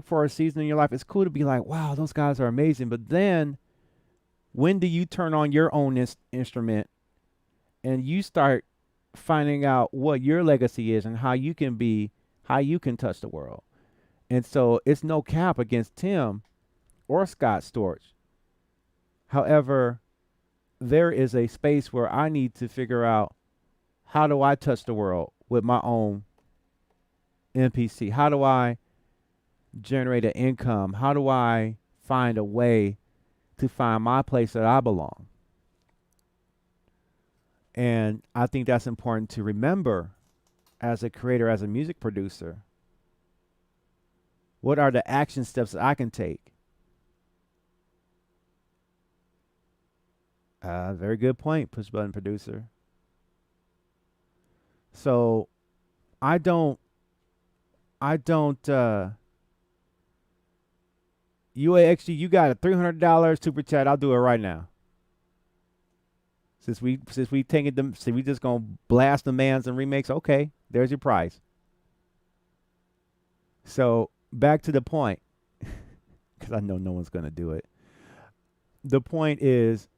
for a season in your life, it's cool to be like, wow, those guys are amazing. But then, when do you turn on your own instrument and you start finding out what your legacy is and how you can touch the world? And so it's no cap against Tim or Scott Storch. However, there is a space where I need to figure out, how do I touch the world with my own MPC? How do I generate an income? How do I find a way to find my place that I belong? And I think that's important to remember as a creator, as a music producer. What are the action steps that I can take? Very good point, push button producer. So I don't UAXG, you got a $300 super chat. I'll do it right now. Since we taking them, we just gonna blast demands and remakes. Okay, there's your price. So back to the point, because I know no one's gonna do it. The point is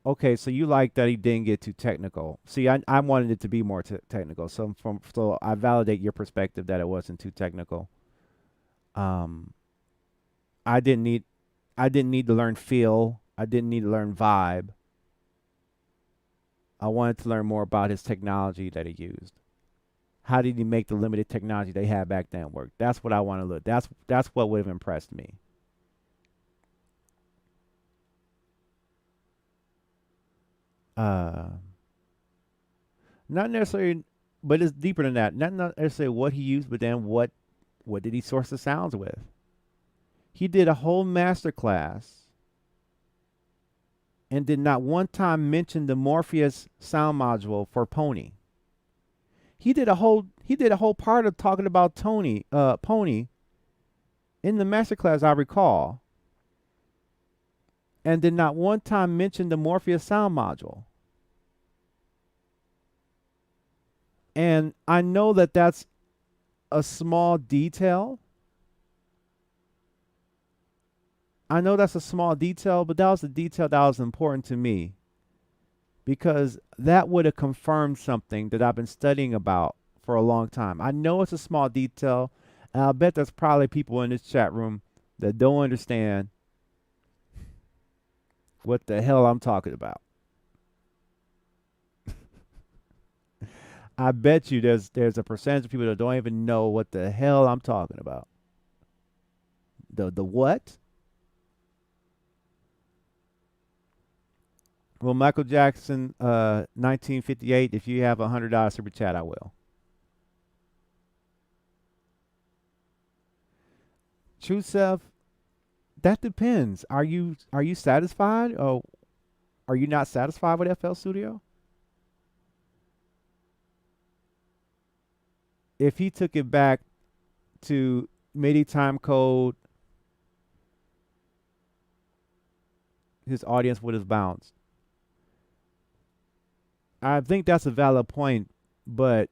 okay. So you like that he didn't get too technical. See, I wanted it to be more technical. So I validate your perspective that it wasn't too technical. I didn't need to learn feel. I didn't need to learn vibe. I wanted to learn more about his technology that he used. How did he make the limited technology they had back then work? That's what I want to look. That's what would have impressed me. Not necessarily, but it's deeper than that. Not necessarily what he used, but then what did he source the sounds with? He did a whole master class and did not one time mention the Morpheus sound module for Pony. He did a whole part of talking about Pony in the master class, I recall, and did not one time mention the Morpheus sound module. And I know that that's a small detail. I know that's a small detail, but that was a detail that was important to me, because that would have confirmed something that I've been studying about for a long time. I know it's a small detail, and I bet there's probably people in this chat room that don't understand what the hell I'm talking about. I bet you there's a percentage of people that don't even know what the hell I'm talking about. The what? Well, Michael Jackson, 1958. If you have $100 super chat, I will. True self. That depends. Are you satisfied, or are you not satisfied with FL Studio? If he took it back to MIDI time code, his audience would have bounced. I think that's a valid point, but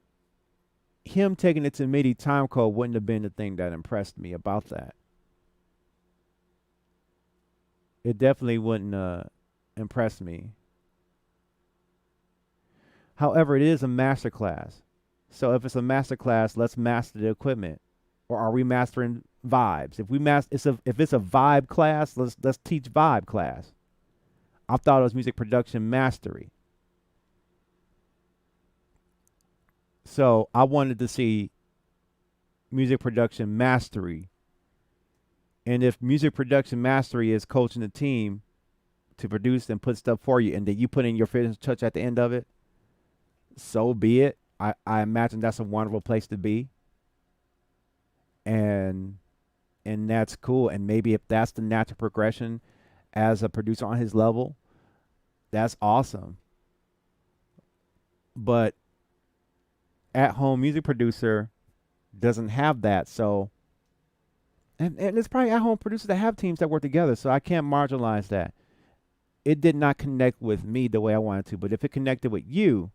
him taking it to MIDI time code wouldn't have been the thing that impressed me about that. It definitely wouldn't impress me. However, it is a master class. So if it's a master class, let's master the equipment. Or are we mastering vibes? If it's a vibe class, let's teach vibe class. I thought it was music production mastery. So I wanted to see music production mastery. And if music production mastery is coaching the team to produce and put stuff for you, and then you put in your finishing touch at the end of it, so be it. I imagine that's a wonderful place to be. And that's cool. And maybe if that's the natural progression as a producer on his level, that's awesome. But at home music producer doesn't have that. So and it's probably at home producers that have teams that work together. So I can't marginalize that. It did not connect with me the way I wanted to, but if it connected with you,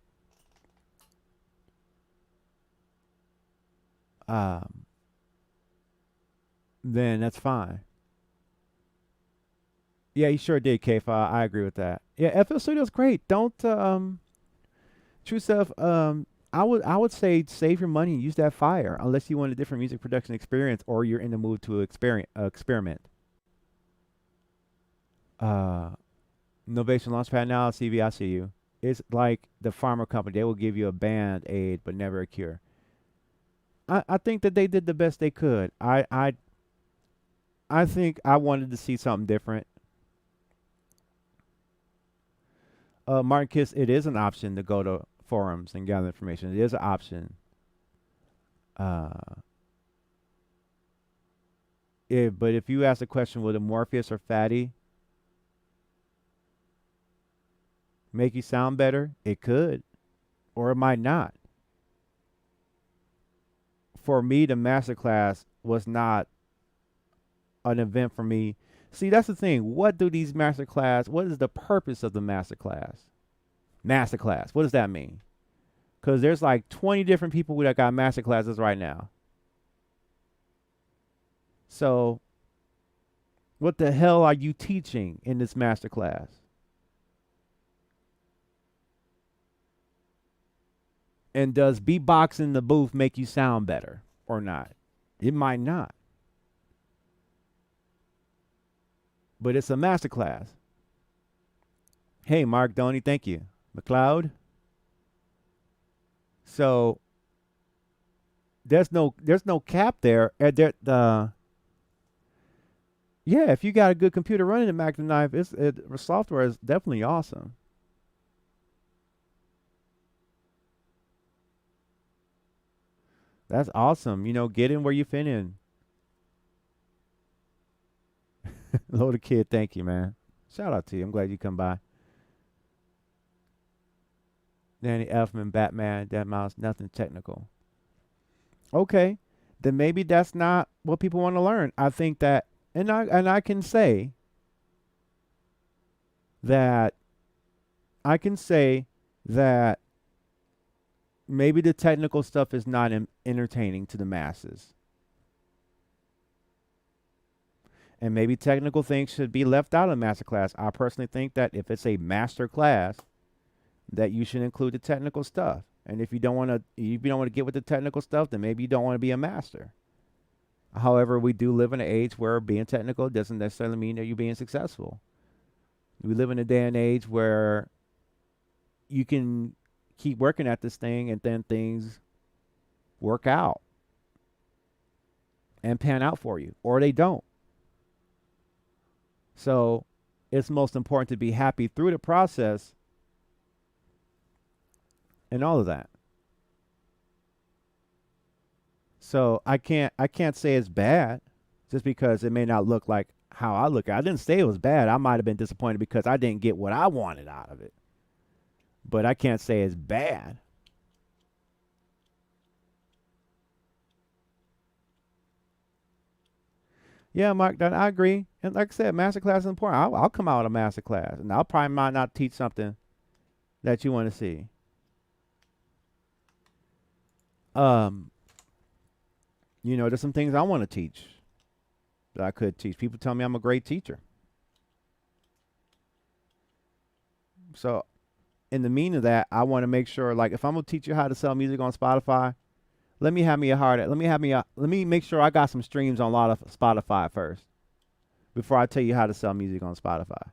then that's fine. Yeah, he sure did, K5. I agree with that. Yeah, FL Studio's great. Don't true self. I would say save your money and use that fire unless you want a different music production experience or you're in the mood to experiment. Innovation Launchpad now, CV, I see you. It's like the pharma company. They will give you a band-aid but never a cure. I think that they did the best they could. I think I wanted to see something different. Martin Kiss, it is an option to go to forums and gather information. It is an option. Uh, but if you ask the question, would a Morpheus or Fatty make you sound better? It could, or it might not. For me, the masterclass was not an event for me. See, that's the thing. What do these masterclass? What is the purpose of the masterclass? Masterclass. What does that mean? Because there's like 20 different people that got masterclasses right now. So, what the hell are you teaching in this masterclass? And does beatbox in the booth make you sound better or not? It might not. But it's a masterclass. Hey, Mark Doney, thank you. McLeod. So there's no cap there. Yeah, if you got a good computer running the Mac Knife, software is definitely awesome. That's awesome. Get in where you fit in. Loaded Kid, thank you, man. Shout out to you. I'm glad you come by. Danny Elfman, Batman, Dead Mouse, nothing technical. Okay, then maybe that's not what people want to learn. I think that, and I can say that maybe the technical stuff is not entertaining to the masses. And maybe technical things should be left out of masterclass. I personally think that if it's a master class, that you should include the technical stuff. And if you don't want to get with the technical stuff, then maybe you don't want to be a master. However, we do live in an age where being technical doesn't necessarily mean that you're being successful. We live in a day and age where you can keep working at this thing and then things work out and pan out for you, or they don't. So it's most important to be happy through the process and all of that. So I can't say it's bad just because it may not look like how I look at it. I didn't say it was bad. I might have been disappointed because I didn't get what I wanted out of it. But I can't say it's bad. Yeah, Mark, I agree. And like I said, masterclass is important. I'll come out of masterclass, and I'll probably might not teach something that you want to see. Um, there's some things I want to teach that I could teach. People tell me I'm a great teacher. So, in the meaning of that, I want to make sure, like, if I'm gonna teach you how to sell music on Spotify, let me have me a hard. Let me make sure I got some streams on a lot of Spotify first before I tell you how to sell music on Spotify.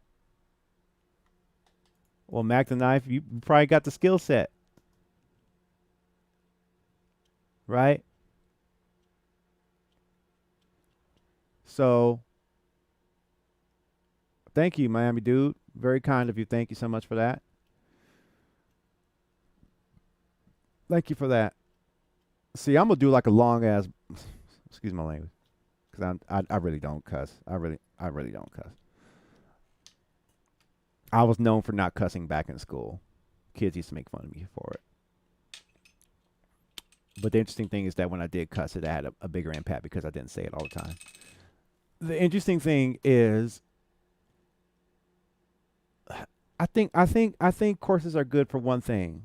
Well, Mac the Knife, you probably got the skill set, right? So, thank you, Miami Dude. Very kind of you. Thank you so much for that. Thank you for that. See, I'm gonna do like a long ass. Excuse my language, because I really don't cuss. I really don't cuss. I was known for not cussing back in school. Kids used to make fun of me for it. But the interesting thing is that when I did cuss, it had a bigger impact because I didn't say it all the time. The interesting thing is, I think courses are good for one thing.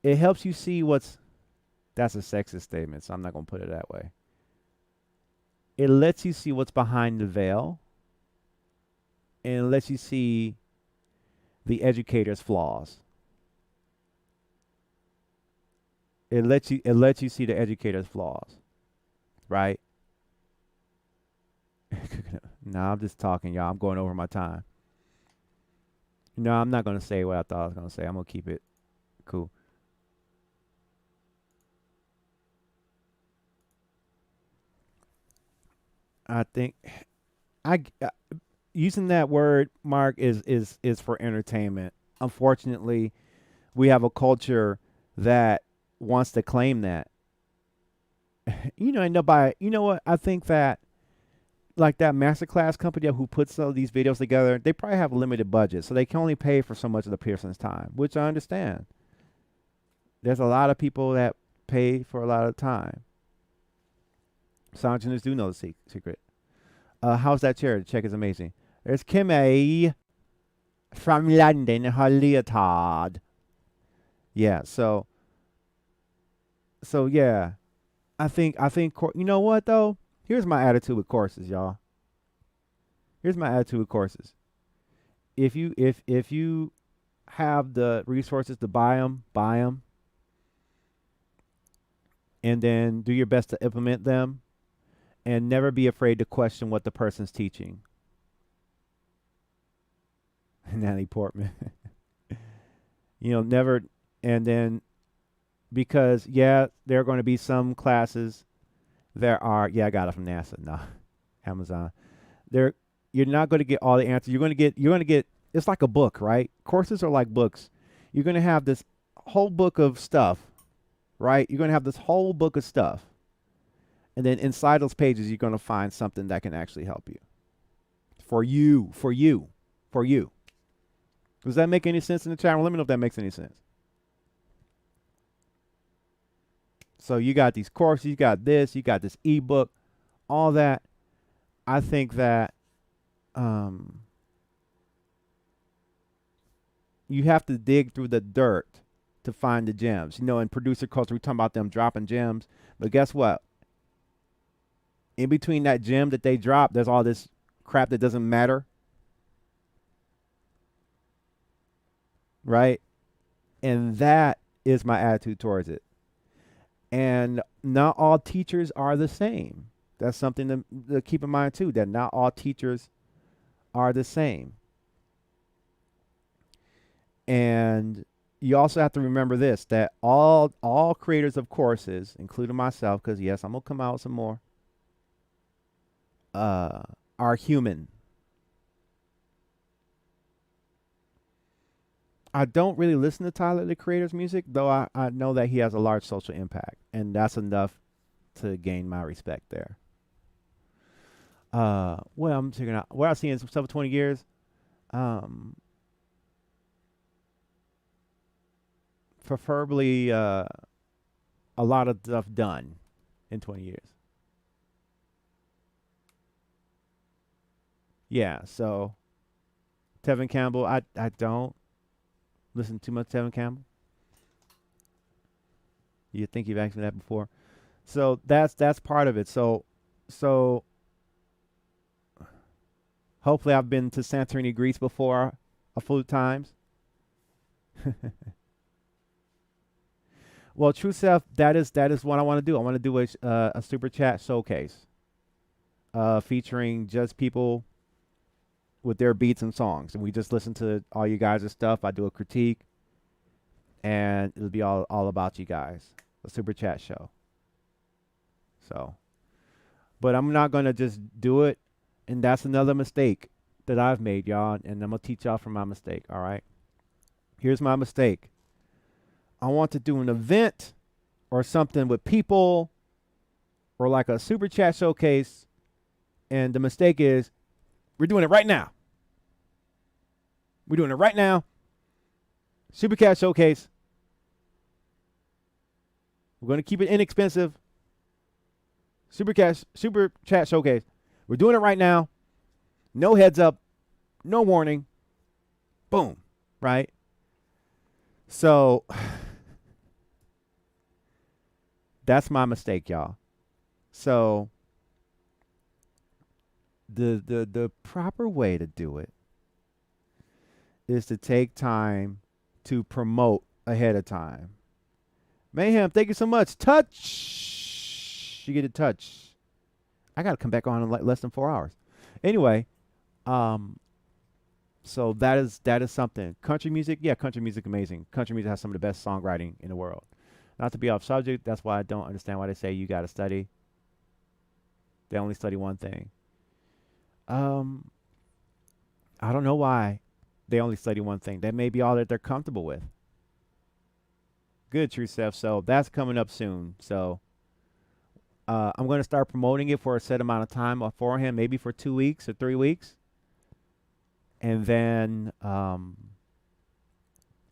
It helps you see what's. That's a sexist statement, so I'm not gonna put it that way. It lets you see what's behind the veil, and it lets you see the educator's flaws. It lets you see the educator's flaws, right? No, I'm just talking, y'all. I'm going over my time. No, I'm not gonna say what I thought I was gonna say. I'm gonna keep it cool. I think I using that word, Mark, is for entertainment. Unfortunately, we have a culture that wants to claim that. And nobody. You know what? I think that like that masterclass company who puts all these videos together, they probably have a limited budget, so they can only pay for so much of the person's time, which I understand. There's a lot of people that pay for a lot of time. Sound engineers do know the secret. How's that chair? The check is amazing. There's Kimmy from London, her leotard. Yeah, so yeah. I think you know what though? Here's my attitude with courses, y'all. Here's my attitude with courses. If you have the resources to buy them, and then do your best to implement them, and never be afraid to question what the person's teaching. Natalie Portman. Never, and then because there are going to be some classes. There are, I got it from NASA, no, Amazon. You're not going to get all the answers. You're going to get. It's like a book, right? Courses are like books. You're going to have this whole book of stuff, right? You're going to have this whole book of stuff, and then inside those pages, you're going to find something that can actually help you. For you. Does that make any sense in the chat room? Let me know if that makes any sense. So you got these courses, you got this ebook, all that. I think that you have to dig through the dirt to find the gems. In producer culture, we talking about them dropping gems. But guess what? In between that gem that they drop, there's all this crap that doesn't matter. Right? And that is my attitude towards it. And not all teachers are the same. That's something to keep in mind too, that not all teachers are the same. And you also have to remember this, that all creators of courses, including myself, because yes, I'm gonna come out with some more, are human. I don't really listen to Tyler the Creator's music, though I know that he has a large social impact, and that's enough to gain my respect there. Well, I'm figuring out what I've seen in stuff for 20 years. Um, Preferably a lot of stuff done in 20 years. Yeah, so Tevin Campbell, I don't listen too much to Tevin Campbell. You think you've asked me that before. So that's part of it. So hopefully I've been to Santorini, Greece before a few times. Well, True Self, that is what I want to do. I want to do a super chat showcase, featuring just people with their beats and songs, and we just listen to all you guys' stuff. I do a critique, and it'll be all about you guys. A super chat show. So, but I'm not gonna just do it, and that's another mistake that I've made, y'all, and I'm gonna teach y'all from my mistake. All right, here's my mistake. I want to do an event or something with people, or like a super chat showcase, and the mistake is we're doing it right now. We're doing it right now. Super chat showcase. We're going to keep it inexpensive. Super chat showcase. We're doing it right now. No heads up. No warning. Boom. Right? So that's my mistake, y'all. So the proper way to do it is to take time to promote ahead of time. Mayhem, thank you so much. Touch. You get a touch. I got to come back on in like less than 4 hours. Anyway, so that is something. Country music, yeah, country music amazing. Country music has some of the best songwriting in the world. Not to be off subject, that's why I don't understand why they say you got to study. They only study one thing. I don't know why they only study one thing. That may be all that they're comfortable with. Good, True Self. So that's coming up soon. So I'm going to start promoting it for a set amount of time beforehand, maybe for 2 weeks or 3 weeks. And then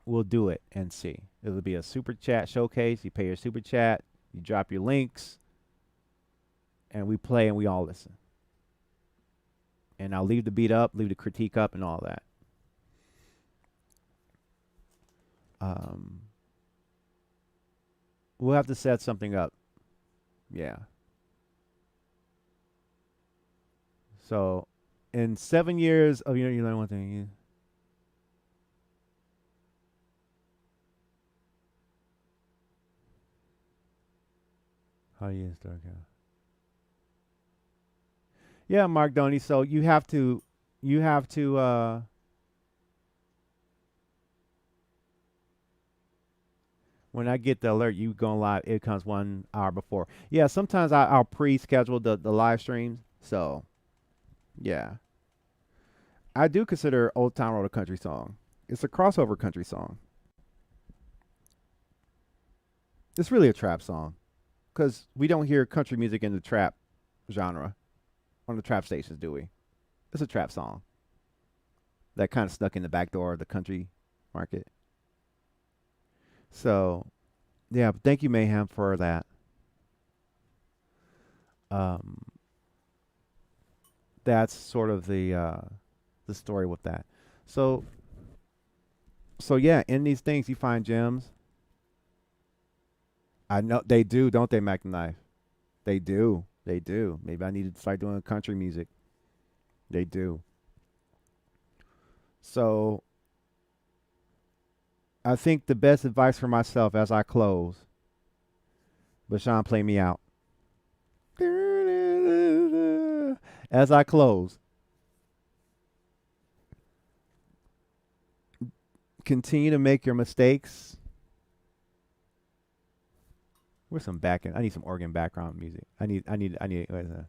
we'll do it and see. It'll be a super chat showcase. You pay your super chat, you drop your links, and we play and we all listen. And I'll leave the beat up, leave the critique up, and all that. We'll have to set something up. Yeah. So, in 7 years of you learn one thing. How do you start out? Yeah, Mark Doney. So you have to when I get the alert, you go live. It comes 1 hour before. Yeah, sometimes I'll pre-schedule the live streams. So, yeah, I do consider "Old Town Road" a country song. It's a crossover country song. It's really a trap song, because we don't hear country music in the trap genre on the trap stations, do we? It's a trap song that kind of snuck in the back door of the country market. So, yeah, thank you, Mayhem, for that. Um, that's sort of the story with that. So, yeah, in these things you find gems. I know they do, don't they, Mac the Knife? They do. They do. Maybe I need to start doing country music. They do. So, I think the best advice for myself as I close, Bashan, play me out. As I close, continue to make your mistakes. Where's some back end? I need some organ background music. I need. What is that?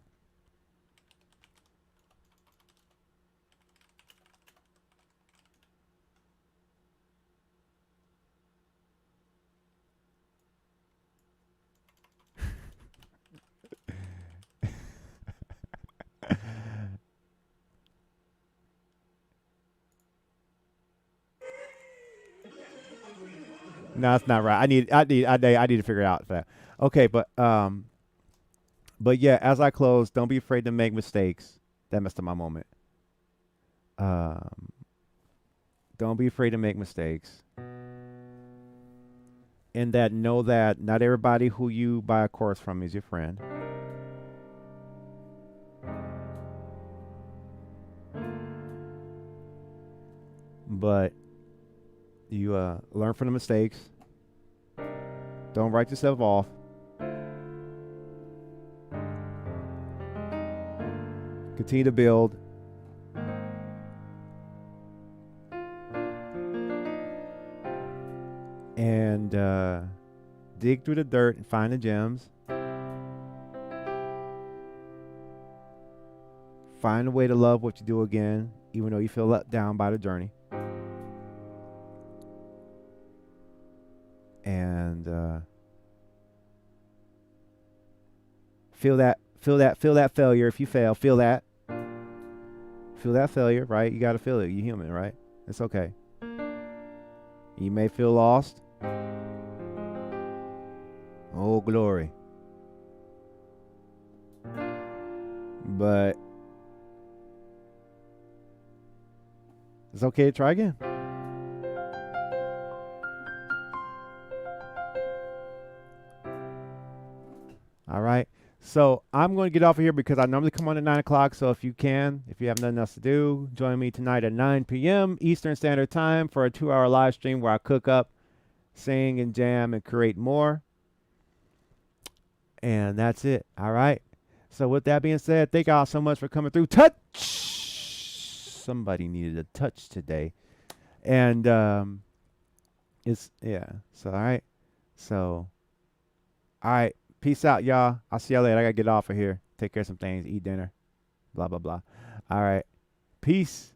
No, that's not right. I need to figure it out for that. Okay, but yeah, as I close, don't be afraid to make mistakes. That messed up my moment. Um, don't be afraid to make mistakes. And that know that not everybody who you buy a course from is your friend. But you learn from the mistakes. Don't write yourself off. Continue to build. And dig through the dirt and find the gems. Find a way to love what you do again, even though you feel let down by the journey. And feel that failure. If you fail, feel that failure, right? You got to feel it. You're human, right? It's okay. You may feel lost. Oh, glory. But it's okay to try again. All right. So I'm going to get off of here because I normally come on at 9 o'clock. So if you have nothing else to do, join me tonight at 9 p.m. Eastern Standard Time for a 2-hour live stream where I cook up, sing, and jam and create more. And that's it. All right. So with that being said, thank y'all so much for coming through. Touch. Somebody needed a touch today. And So all right. So all right. Peace out, y'all. I'll see y'all later. I gotta get off of here. Take care of some things, eat dinner, blah, blah, blah. All right. Peace.